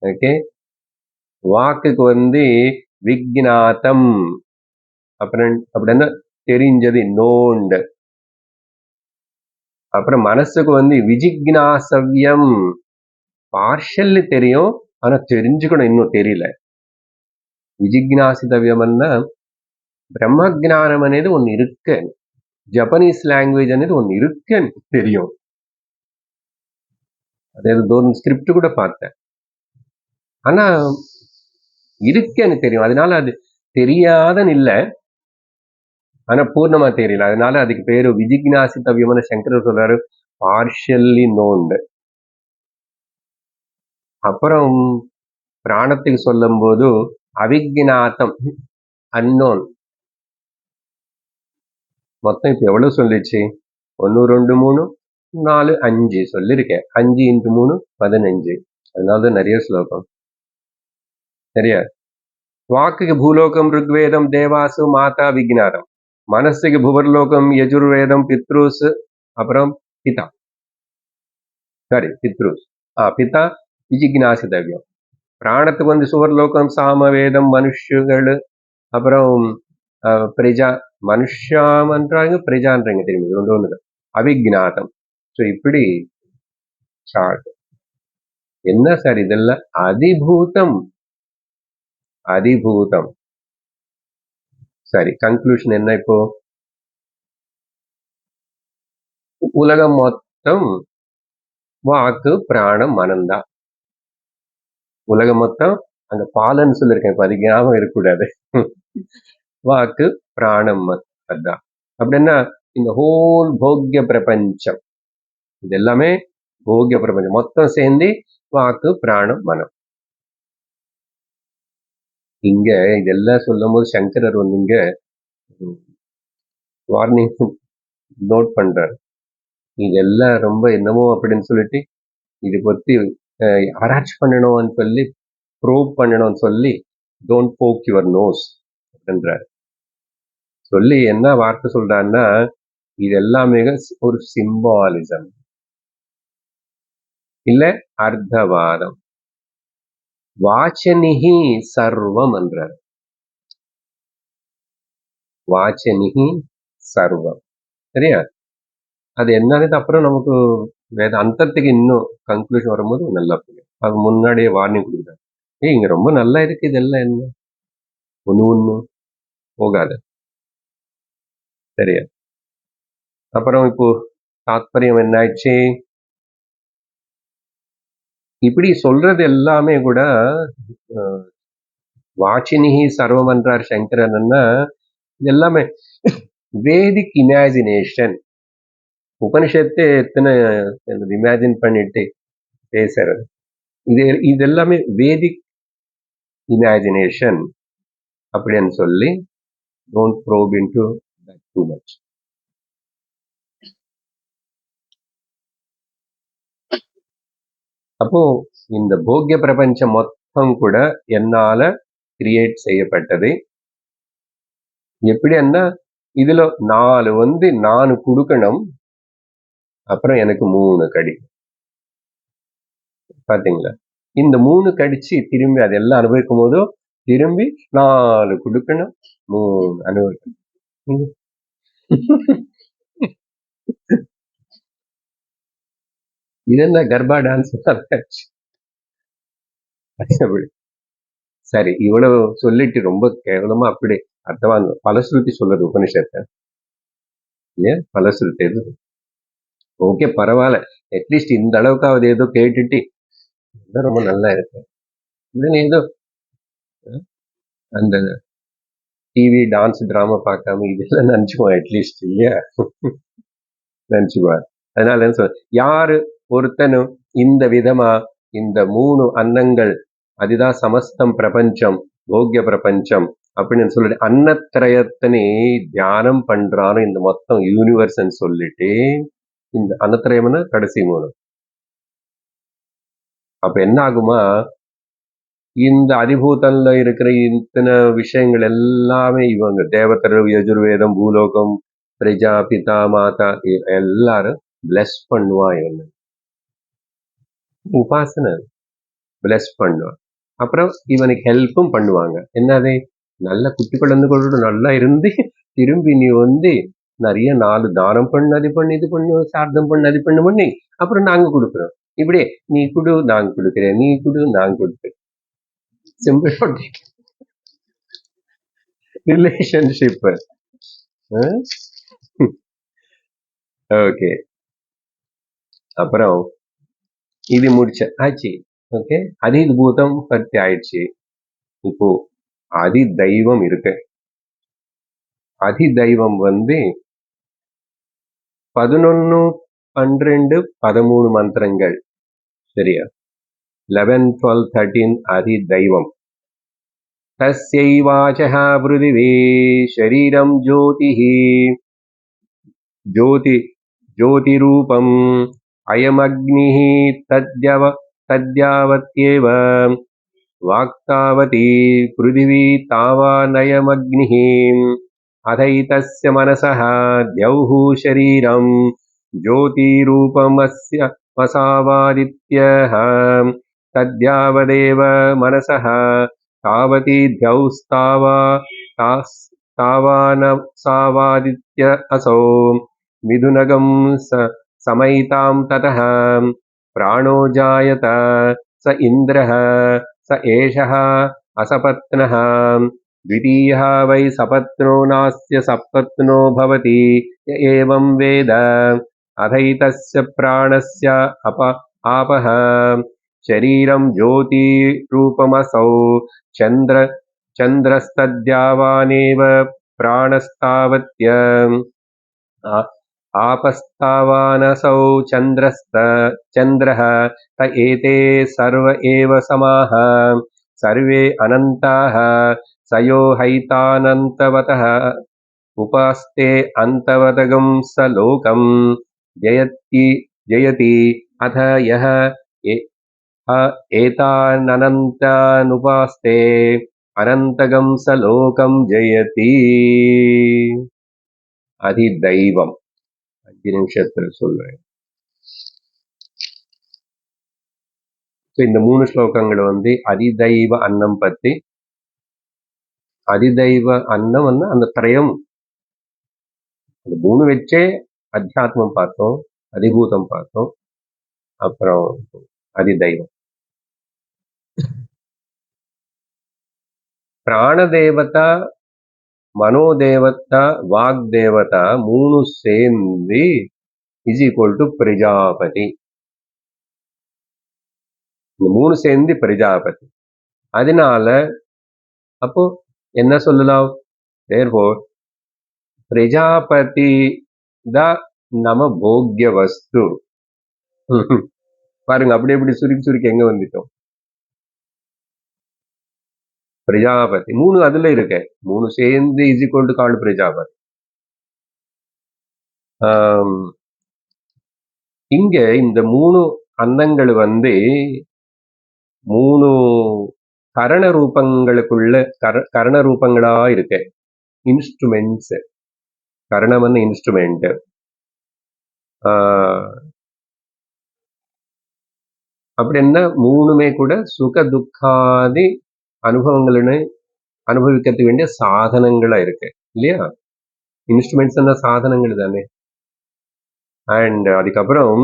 ஓகே, வாக்குக்கு விக்னாத்தம், அப்புறம் அப்படின்னா தெரிஞ்சது, நோண்டு. அப்புறம் மனசுக்கு விஜிக்னாசவ்யம், பார்ஷல் தெரியும், ஆனா தெரிஞ்சுக்கணும், இன்னும் தெரியல. விஜிக்னாசிதவ்யம்னா பிரம்ம ஜானம் అనేది ஒன்னு இருக்கு, ஜப்பனீஸ் லாங்குவேஜ் అనేది ஒன்னு இருக்குன்னு தெரியும். அது ஸ்கிரிப்ட் கூட பார்த்தேன், ஆனா இருக்குன்னு தெரியும். அதனால அது தெரியாதன்னு இல்ல, ஆனா பூர்ணமா தெரியல. அதனால அதுக்கு பேரு விஜிக்னாசித்தவ்யம்னு சங்கரர் சொல்றாரு, பார்ஷியல்லி நோன்டு. அப்புறம் பிராணத்துக்கு சொல்லும் போது அவிக்ஞாத்தம், அன்னோன். மொத்தம் இப்ப எவ்வளவு சொல்லிச்சு? 1 2 3 4 5 சொல்லிருக்கேன். 5 into 3 15. அதனாலதான் நிறைய ஸ்லோகம். சரியா? வாக்குக்கு பூலோகம் ருக்வேதம் தேவாசு மாதா விக்னாரம், மனசுக்கு புவர்லோகம் யஜுர்வேதம் பித்ருஸ், அப்புறம் பிதா, சாரி பித்ருஸ், பிதா விஜிக்னாசிதவ்யம். பிராணத்துக்கு வந்து சுவர்லோகம் சாமவேதம் மனுஷர்கள், அப்புறம் பிரஜா, மனுஷாமன்றாங்க பிரஜான்றாங்க, தெரியுமா? இது ஒன்று அவிக்ஞாதம். ஸோ இப்படி சார்ட். என்ன சார் இதெல்லாம்? அதிபூதம், அதிபூதம். சரி, கன்க்ளூஷன் என்ன இப்போ? உலகம் மொத்தம் வாக்கு பிராணம் மனம்தான். உலகம் மொத்தம் அந்த பாலன்னு சொல்லியிருக்கேன், இப்ப அது ஞாபகம் இருக்கக்கூடாது. வாக்கு பிராணம் அதுதான். அப்படின்னா இந்த ஹோல் போக்கிய பிரபஞ்சம், இது எல்லாமே போக்கிய பிரபஞ்சம் மொத்தம் சேர்ந்து வாக்கு பிராணம் மனம். இங்க இதெல்லாம் சொல்லும் போது சங்கரர் வந்து இங்க வார்னிங் நோட் பண்றாரு. இதெல்லாம் ரொம்ப என்னமோ அப்படின்னு சொல்லிட்டு இது பத்தி ஆராய்ச்சி பண்ணணும்னு சொல்லி, ப்ரூவ் பண்ணணும்னு சொல்லி, டோன்ட் போக் யுவர் நோஸ் அப்படின்றார். சொல்லி என்ன வார்த்தை சொல்றாருன்னா, இது எல்லாமே ஒரு சிம்பாலிசம், இல்ல அர்த்தவாதம். வாச்சனிகி சர்வம் என்றார். வாச்சனிகி சர்வம். சரியா? அது என்னது அப்புறம் நமக்கு வேத அந்தத்துக்கு இன்னும் கன்க்ளூஷன் வரும்போது நல்லா புரியும். அது முன்னாடியே வார்னிங் கொடுக்குறாரு. இங்க ரொம்ப நல்லா இருக்கு, இதெல்லாம் என்ன ஒண்ணு போகாது. சரியா? அப்புறம் இப்போ தாத்பரியம் என்ன ஆயிடுச்சு? இப்படி சொல்றது எல்லாமே கூட வாச்சினிகி சர்வம் என்றார் சங்கரன்னா, இது எல்லாமே வேதிக் இமேஜினேஷன். உபனிஷத்து எத்தனை இமேஜின் பண்ணிட்டு பேசுறது, இது எல்லாமே வேதிக் இமேஜினேஷன் அப்படின்னு சொல்லி don't probe into that too much. அப்போ இந்த போக்கிய பிரபஞ்சம் மொத்தம் கூட என்னால கிரியேட் செய்யப்பட்டது. எப்படின்னா இதுல 4 வந்து நான் கொடுக்கணும், அப்புறம் எனக்கு 3 கடி. பாத்தீங்களா? இந்த 3 கடிச்சு திரும்பி அதெல்லாம் அனுபவிக்கும் போதோ திரும்பி 4 கொடுக்கணும், 3 அனுபவிக்கணும். இது என்ன கர்ப்பா டான்ஸ்? சரி, இவ்வளவு சொல்லிட்டு ரொம்ப கேவலமா அப்படி அர்த்தமா பலஸ்ருதி சொல்றது உபனிஷத்தை, ஏன் பலஸ்ருதி ஓகே பரவாயில்ல, அட்லீஸ்ட் இந்த அளவுக்காவது ஏதோ கேட்டுட்டு ரொம்ப நல்லா இருக்கு. ஏதோ அந்த டிவி டான்ஸ் டிராமா பார்க்காம இதெல்லாம் நினைச்சுக்குவோம் அட்லீஸ்ட், இல்லையா? நினைச்சுக்குவார். அதனால என்ன சொல்ற, யாரு ஒருத்தனும் இந்த விதமா இந்த 3 அன்னங்கள், அதுதான் சமஸ்தம் பிரபஞ்சம், போக்கிய பிரபஞ்சம் அப்படின்னு சொல்லிட்டு அன்னத்திரயத்தினை தியானம் பண்றான்னு, இந்த மொத்தம் யூனிவர்ஸ் சொல்லிட்டு, இந்த அன்னத்திரயம்னா கடைசி 3. அப்ப என்ன ஆகுமா, இந்த அதிபூதன்ல இருக்கிற இத்தனை விஷயங்கள் எல்லாமே இவங்க தேவதர் யஜுர்வேதம் பூலோகம் பிரஜா பிதா மாதா எல்லாரும் பிளஸ் பண்ணுவா. இவங்க உபாசனை பிளஸ் பண்ணுவான். அப்புறம் இவனுக்கு ஹெல்ப்பும் பண்ணுவாங்க. என்னது, நல்ல குட்டி குழந்தைகளோட நல்லா இருந்து திரும்பி நீ வந்து நிறைய 4 தானம் பண்ணு, அது பண்ணு, இது பண்ணு, சார்த்தம் பண்ணு, அது பண்ணி அப்புறம் நாங்க கொடுக்குறோம். இப்படி நீ குடு நாங்க கொடுக்குறேன், நீ குடு நாங்க கொடுக்குறேன். Simple relationship. ஓகே, அப்புறம் இது முடிச்ச ஆச்சு. ஓகே, அதிபூதம் பத்தி ஆயிடுச்சு. இப்போ அதி தெய்வம் இருக்கு. அதி தெய்வம் 11, 12, 13 மந்திரங்கள். சரியா? 11, 12, 13 அதி தெய்வம். तस्यैवाचः पृथिवी शरीरं ज्योतिः ज्योतिरूपम् अयमग्निः तद्यावत्येव वाक्तावती पृथिवी तावानयमग्निः अथैतस्य मनसः द्यौः शरीरं ज्योतिरूपमस्य वसावादित्यः तद्यावदेव मनसः तावती द्यौस्तावानसावादित्य असौ मिथुनगं समयितां ततः प्राणो जायत स इन्द्रः स एषः असपत्नः द्वितीयः वै सपत्नो नास्य सपत्नो भवति य एवं वेद अथैतस्य प्राणस्य आपः शरीरं ज्योतिरूपमसौ चन्द्रस्तद्यावानेव प्राणस्तावत्य आपस्तावानसौ चन्द्रः त एते सर्व एव समाः सर्वे अनन्ताः स यो हैतानन्तवतः उपास्ते अन्तवतगं स लोकं जयति अथ यः एताननन्तानुपास्ते अनन्तगं स लोकं जयति. அதிதெய்வம் 5 நிமிஷத்துல சொல்றேன். இந்த 3 ஸ்லோகங்கள் அதிதெய்வ அன்னம் பத்தி. அதிதெய்வ அன்னம் அந்த திரயம், அந்த 3 வச்சே அத்தியாத்மம் பார்த்தோம், அதிபூதம் பார்த்தோம், அப்புறம் அதிதெய்வம். பிராணதேவதா, மனோதேவதா, வாக்தேவதா 3 சேர்ந்து இஸ் ஈக்குவல் டு பிரஜாபதி. இந்த 3 சேர்ந்து பிரஜாபதி. அதனால அப்போ என்ன சொல்லலாம்? தேர்ஃபோர் பிரஜாபதி தான் நம்ம போக்ய வஸ்து. பாருங்க, அப்படி சுருக்கி எங்க வந்துட்டோம். பிரஜாபதி 3 அதுல இருக்கு. 3 சேர்ந்து is equal to called Prajapati. இங்க இந்த 3 அன்னங்கள் 3 கரண ரூபங்களுக்குள்ள கரண ரூபங்களா இருக்கு. இன்ஸ்ட்ருமெண்ட்ஸ். கரணம் இன்ஸ்ட்ருமெண்ட். அப்படின்னா 3மே கூட சுக துக்காதி அனுபவங்களை அனுபவிக்கிறதுக்கு வேண்டிய சாதனங்களா இருக்கு இல்லையா? இன்ஸ்ட்ருமெண்ட்ஸ் சாதனங்கள் தானே. அண்ட் அதுக்கப்புறம்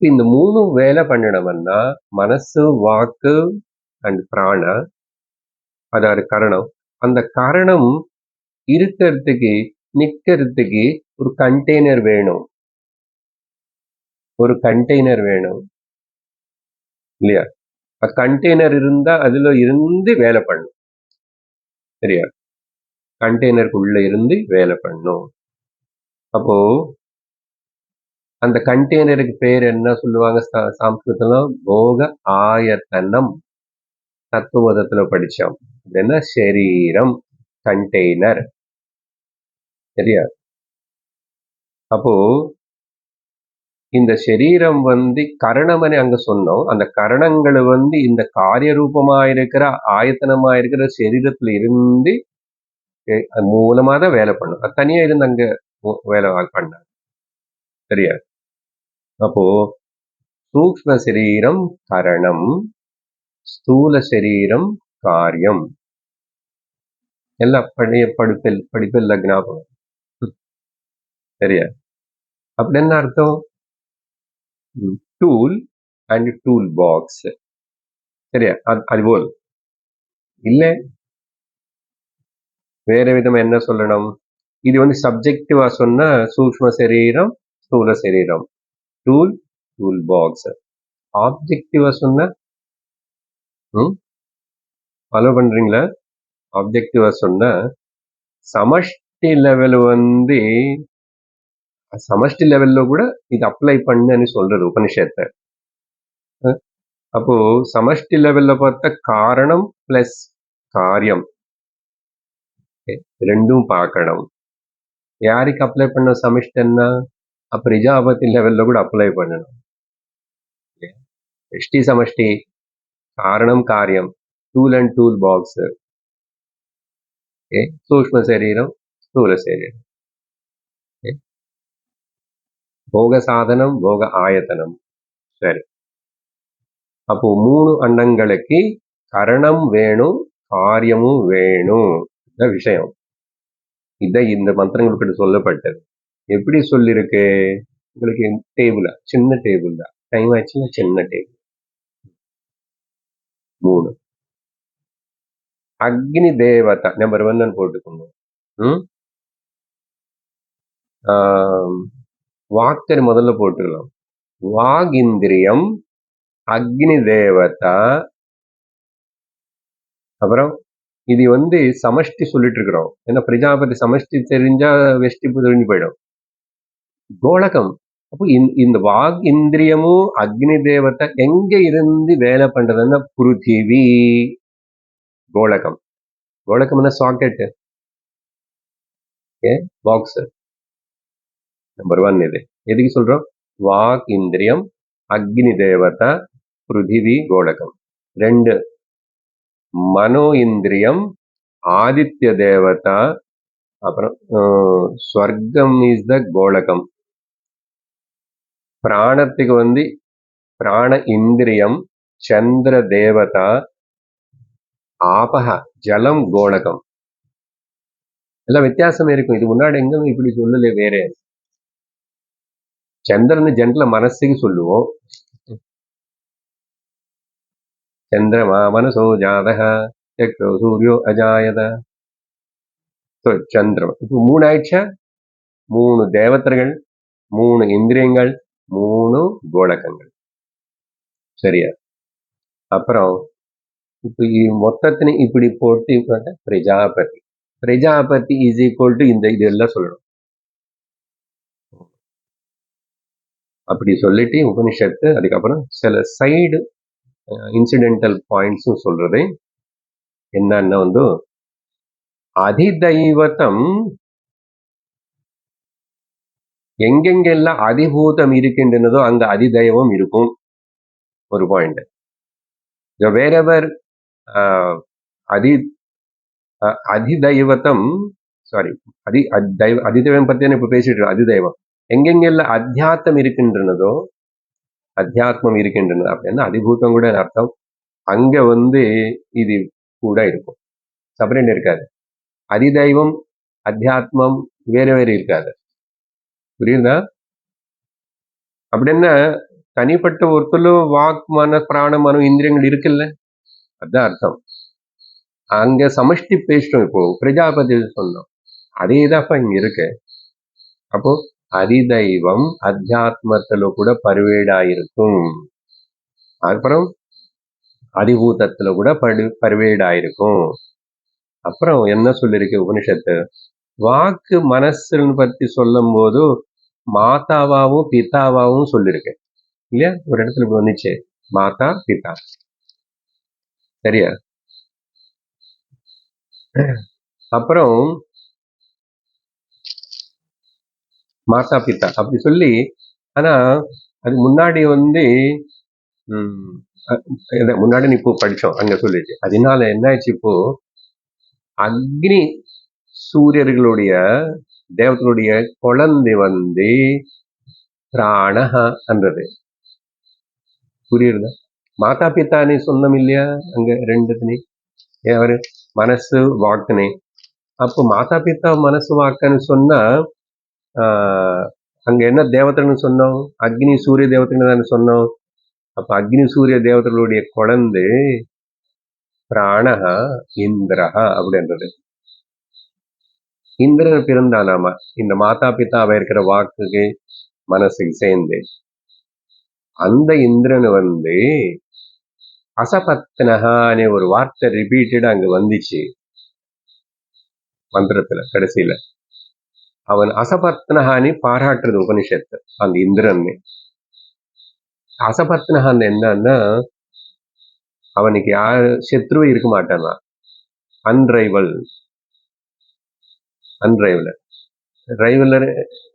இந்த 3 வேலை பண்ணணும்னா மனசு, வாக்கு அண்ட் பிராண, அதாவது கரணம். அந்த கரணம் இருக்கிறதுக்கு, நிக்கிறதுக்கு ஒரு கண்டெய்னர் வேணும். ஒரு கண்டெய்னர் வேணும் இல்லையா? கண்டெய்னர் இருந்தா அதுல இருந்து வேலை பண்ணும். சரியா? கண்டெய்னருக்குள்ள இருந்து வேலை பண்ணும். அப்போ அந்த கண்டெய்னருக்கு பேர் என்ன சொல்லுவாங்க சாம்ஸ்கிருதத்துல? போக ஆயத்தனம். தத்துவதத்துல படிச்சோம். என்ன? சரீரம், கண்டெய்னர். சரியா? அப்போ இந்த சரீரம் கரணமனை அங்க சொன்னோம். அந்த கரணங்கள் இந்த காரிய ரூபமா இருக்கிற, ஆயத்தனமா இருக்கிற சரீரத்துல இருந்து மூலமா தான் வேலை பண்ணும். அது தனியா இருந்து அங்க வேலை பண்ண. சரியா? அப்போ சூக்ஷ்ம சரீரம் கரணம், ஸ்தூல சரீரம் காரியம். எல்லாம் பழைய படிப்பில் ஞாபகம். சரியா? அப்படி என்ன அர்த்தம்? Tool and tool box. சரியா? அதுபோல் இல்ல வேற விதமா என்ன சொல்லணும்? இது சப்ஜெக்டிவா சொன்ன சூக்ஷ்ம சரீரம், ஸ்தூல சரீரம். Tool, tool box. ஆப்ஜெக்டிவா சொன்னா ஃபாலோ பண்றீங்களா? ஆப்ஜெக்டிவா சொன்னா சமஷ்டி லெவல் வந்து சமஷ்டி லெவல்ல கூட இது அப்ளை பண்ணுன்னு சொல்றது உபனிஷத்தை. அப்போ சமஷ்டி லெவல்ல பார்த்தா காரணம் பிளஸ் காரியம் ரெண்டும் பார்க்கணும். யாருக்கு அப்ளை பண்ண சமஷ்டன்னா பிரஜாபதி லெவல்ல கூட அப்ளை பண்ணணும். எஷ்டி சமஷ்டி காரணம் காரியம் டூல் அண்ட் டூல் பாக்ஸ் சூக்ஷ்ம சரீரம் ஸ்தூல சரீரம் போக சாதனம் போக ஆயத்தனம். சரி, அப்போ 3 அண்டங்களுக்கு கரணம் வேணும் காரியமும் வேணும் விஷயம். இதை இந்த மந்திரங்களுக்கு சொல்லப்பட்டது. எப்படி சொல்லிருக்கு உங்களுக்கு? டேபிள் சின்ன டேபிள் தான், டைம் ஆச்சுன்னா சின்ன டேபிள். 3 அக்னி தேவதா நம்பர் 1 போட்டுக்கோங்க. வாக்கர் முதல்ல போட்டுக்கலாம். வாக் இந்திரியம், அக்னி தேவதா. அப்புறம் இது வந்து சமஷ்டி சொல்லிட்டு இருக்கிறோம். ஏன்னா பிரஜாபதி சமஷ்டி தெரிஞ்சா வெஷ்டி தெரிஞ்சு போயிடும். கோலகம். அப்போ இந்த வாக் இந்திரியமும் அக்னி தேவத்தை எங்க இருந்து வேலை பண்றதுன்னா பிருத்திவி. கோலகம். கோலகம்னா சாக்கெட், பாக்ஸ். நம்பர் 1 இது. எதுக்கு சொல்றோம்? வாக் இந்திரியம், அக்னி தேவதா, பிருத்திவி, கோலகம். 2 மனோ இந்திரியம், ஆதித்ய தேவதா. அப்புறம் ஸ்வர்க்கம் இஸ் த கோலகம். பிராணத்துக்கு வந்து பிராண இந்திரியம், சந்திர தேவதா, ஆபக ஜலம், கோலகம். எல்லாம் வித்தியாசம் இருக்கும். இது முன்னாடி எங்க இப்படி சொல்லல. வேற சந்திரன் ஜென்ரல மனசுக்கு சொல்லுவோம். சந்திரமா மனசோ ஜாதக சக்ரோ சூரியோ அஜாயத. சந்திரம். இப்போ 3 ஆயிடுச்சா? 3 தேவதர்கள், 3 இந்திரியங்கள், 3 கோலகங்கள். சரியா? அப்புறம் இப்போ மொத்தத்தினை இப்படி போட்டு Prajapati. Prajapati is equal to இந்த இதெல்லாம் சொல்லணும். அப்படி சொல்லிட்டு உபனிஷத்து அதுக்கப்புறம் சில சைடு இன்சிடென்டல் பாயிண்ட்ஸும் சொல்றது. என்னன்னா வந்து அதிதைவத்தம் எங்கெங்கெல்லாம் அதிபூதம் இருக்கின்றனதோ அங்க அதிதெய்வம் இருக்கும். ஒரு பாயிண்ட். வேறெவர் அதிதைவத்தம் சாரி அதிதெய்வம் பத்தி இப்ப பேசிட்டு இருக்கோம். அதிதெய்வம் எங்கெங்கெல்லாம் அத்தியாத்மம் இருக்கின்றனதோ, அத்தியாத்மம் இருக்கின்றன அப்படின்னா அதிபூதம் கூட அர்த்தம். அங்க வந்து இது கூட இருக்கும், செப்பரேட் இருக்காது. அதிதெய்வம் அத்தியாத்மம் வேற வேற இருக்காது. புரியுதா? அப்படின்னா தனிப்பட்ட ஒருத்தரும் வாக் மன பிராண மனோ இந்திரியங்கள் இருக்குல்ல, அதுதான் அர்த்தம். அங்க சமஷ்டி பேசிட்டோம். இப்போ பிரஜாபதி சொன்னோம், அதேதான் இங்க இருக்கு. அப்போ அதிதெய்வம் அத்தியாத்மத்துல கூட பருவேடாயிருக்கும். அப்புறம் அதிபூதத்துல கூட பருவேடாயிருக்கும். அப்புறம் என்ன சொல்லிருக்கு உபனிஷத்து? வாக்கு மனசுன்னு பத்தி சொல்லும் போது மாதாவாவும் பிதாவாவும் சொல்லிருக்கு இல்லையா? ஒரு இடத்துல இப்ப வந்துச்சு, மாதா பிதா. சரியா? அப்புறம் மாதா பிதா அப்படி சொல்லி, ஆனா அது முன்னாடி வந்து முன்னாடி இப்போ படிச்சோம், அங்க சொல்லிச்சு. அதனால என்ன ஆச்சு, இப்போ அக்னி சூரியர்களுடைய தேவர்களுடைய குழந்தை வந்து பிராணஹன்றது. புரியுறதா? மாதா பித்தானே சொன்னோம் இல்லையா அங்க ரெண்டுத்துனே, அவரு மனசு வாக்குனே. அப்போ மாதா பித்தா மனசு வாக்குன்னு சொன்னா அங்க என்ன தேவதைன்னு சொன்னோம்? அக்னி சூரிய தேவதைன்னு தானே சொன்னோம். அப்ப அக்னி சூரிய தேவதைகளுடைய குழந்தை பிராணஹா இந்திரஹா அப்படின்றது. இந்திரன் பிறந்தானாமா இந்த மாதா பித்தாவை இருக்கிற வாக்குக்கு மனசுக்கு சேர்ந்து. அந்த இந்திரன் வந்து அசபத்னஹானே ஒரு வார்த்தை ரிப்பீட்டட் அங்க வந்துச்சு மந்திரத்துல கடைசியில. அவன் அசபத்னஹானி பாராட்டுறது உபனிஷத்து அந்த இந்திரன். அசபத்னஹான் என்னன்னா அவனுக்கு யாரு சத்ருவே இருக்க மாட்டானா, அன்ரைவல் ரைவலர்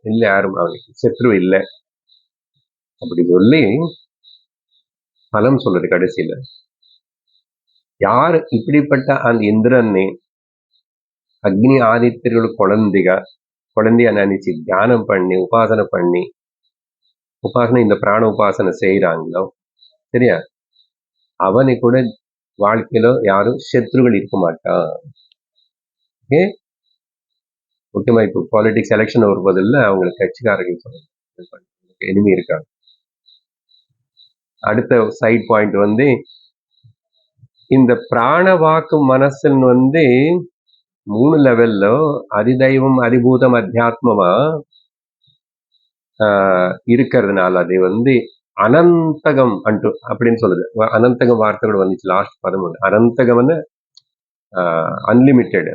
இல்ல, யாரும் அவனுக்கு சத்ரு இல்ல அப்படி சொல்லி பலம் சொல்றது கடைசியில. யாரு இப்படிப்பட்ட அந்த இந்திரனை அக்னி ஆதித்யர்கள் குழந்தையா நினைச்சு தியானம் பண்ணி உபாசனை இந்த பிராண உபாசனை செய்யறாங்களோ, சரியா, அவனை கூட வாழ்க்கையில யாரும் சத்ருகள் இருக்க மாட்டான். ஓகே, முக்கியமா இப்போ பாலிடிக்ஸ் எலெக்ஷன் வருவதில்ல, அவங்களுக்கு கட்சிக்காரர்கள் சொல்லுவாங்க எனிமி இருக்காங்க. அடுத்த சைட் பாயிண்ட் வந்து இந்த பிராண வாக்கு மனசுன்னு வந்து 3 லெவல்ல அதிதைவம் அதிபூதம் அத்தியாத்மமா இருக்கிறதுனால அது வந்து அனந்தகம் அன்ட்டு அப்படின்னு சொல்லுது. அனந்தகம் வார்த்தைகள் வந்துச்சு லாஸ்ட் 13. அனந்தகம்னு அன்லிமிட்டெட்.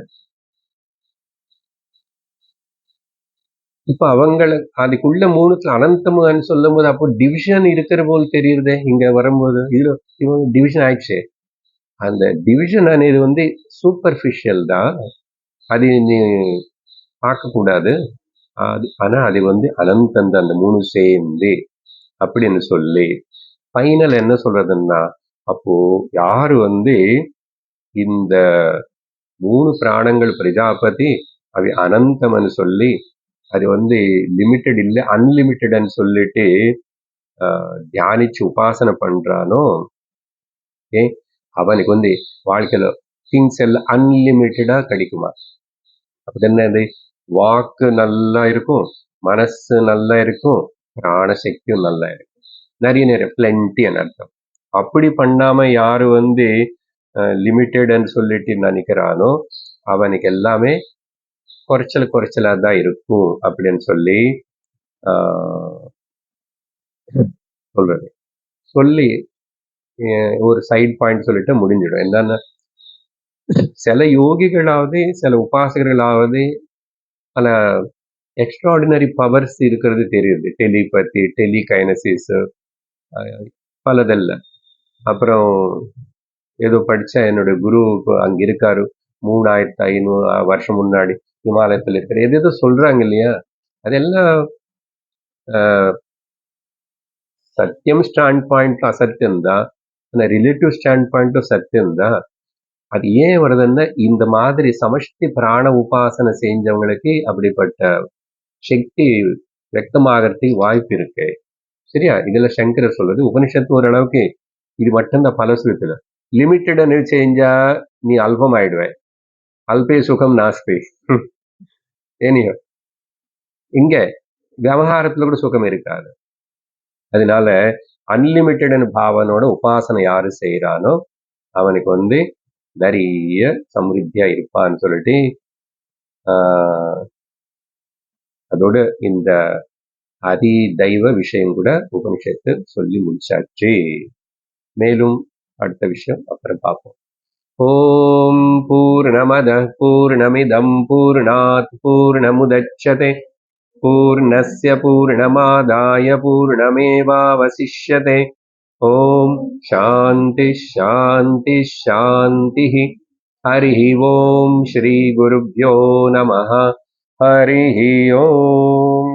இப்ப அவங்களுக்கு அதுக்குள்ள 3த்துல அனந்தம்னு சொல்லும் போது அப்போ டிவிஷன் இருக்கிற போல் தெரியுது. இங்க வரும்போது இதுல டிவிஷன் ஆயிடுச்சு. அந்த டிவிஷன் అనేది வந்து சூப்பர்ஃபிஷியல் தான், அது நீ பார்க்கக்கூடாது. ஆனா அது வந்து அனந்தந்த அந்த 3 சேர்ந்து அப்படின்னு சொல்லி ஃபைனல் என்ன சொல்றதுன்னா, அப்போ யாரு வந்து இந்த 3 பிராணங்கள் பிரஜாபதி அவை அனந்தம்னு சொல்லி அது வந்து லிமிட்டெட் இல்லை அன்லிமிட்டட்னு சொல்லிட்டு தியானிச்சு உபாசனை பண்றானோ, அவனுக்கு வந்து வாழ்க்கையில திங்ஸ் எல்லாம் அன்லிமிட்டடா கிடைக்குமா. அப்படி என்னது, வாக்கு நல்லா இருக்கும், மனசு நல்லா இருக்கும், பிராணசக்தியும் நல்லா இருக்கும், நிறைய பிளென்டி அர்த்தம். அப்படி பண்ணாம யாரு வந்து லிமிட்டட்னு சொல்லிட்டு நினைக்கிறானோ அவனுக்கு எல்லாமே குறைச்சலா தான் இருக்கும் அப்படின்னு சொல்லி சொல்றது. சொல்லி ஒரு சைட் பாயிண்ட் சொல்லிட்டு முடிஞ்சிடும். என்னன்னா, சில யோகிகளாவது சில உபாசகர்களாவது பல எக்ஸ்ட்ராடினரி பவர்ஸ் இருக்கிறது தெரியுது. டெலிபதி, டெலிகைனசிஸ், பலதல்ல. அப்புறம் ஏதோ படிச்ச என்னோட குரு அங்க இருக்காரு 3500 வருஷம் முன்னாடி ஹிமாலயத்துல இருக்கிற ஏதோ சொல்றாங்க இல்லையா, அதெல்லாம் சத்தியம் ஸ்டாண்ட் பாயிண்ட் அசத்தியம் தான், ஆனா ரிலேட்டிவ் ஸ்டாண்ட் பாயிண்ட் சத்தியம் தான். அது ஏன் வருதுன்னா, இந்த மாதிரி சமஷ்டி பிராண உபாசனை செஞ்சவங்களுக்கு அப்படிப்பட்ட சக்தி வியக்தமாகறதுக்கு வாய்ப்பு இருக்கு. சரியா, இதுல சங்கரர் சொல்றது உபனிஷத்து ஓரளவுக்கு இது மட்டும்தான் பலசுரத்துல. லிமிட்டட் செஞ்சா நீ அல்பம் ஆயிடுவே, அல்பே சுகம் நாஸ்பே. ஏனியோ இங்க விவகாரத்துல கூட சுகம் இருக்காது. அதனால அன்லிமிட்டட் பாவனோட உபாசனை யாரு செய்யறானோ அவனுக்கு வந்து நிறைய சமிருத்தியா இருப்பான்னு சொல்லிட்டு அதோட இந்த அதி தெய்வ விஷயம் கூட உபனிஷத்து சொல்லி முடிச்சாச்சு. மேலும் அடுத்த விஷயம் அப்புறம் பார்ப்போம். ஓம் பூர்ணமத பூர்ணமிதம் பூர்ணாத் பூர்ணமுதச்யதே பூர்ணஸ்ய பூர்ணமாதாய பூர்ணமேவாவசிஷ்யதே. ஓம் சாந்தி சாந்தி சாந்தி. ஹரி ஓம் ஸ்ரீ குருப்யோ நமः. ஹரி ஓம்.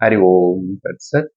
ஹரி ஓம் தத்சத்.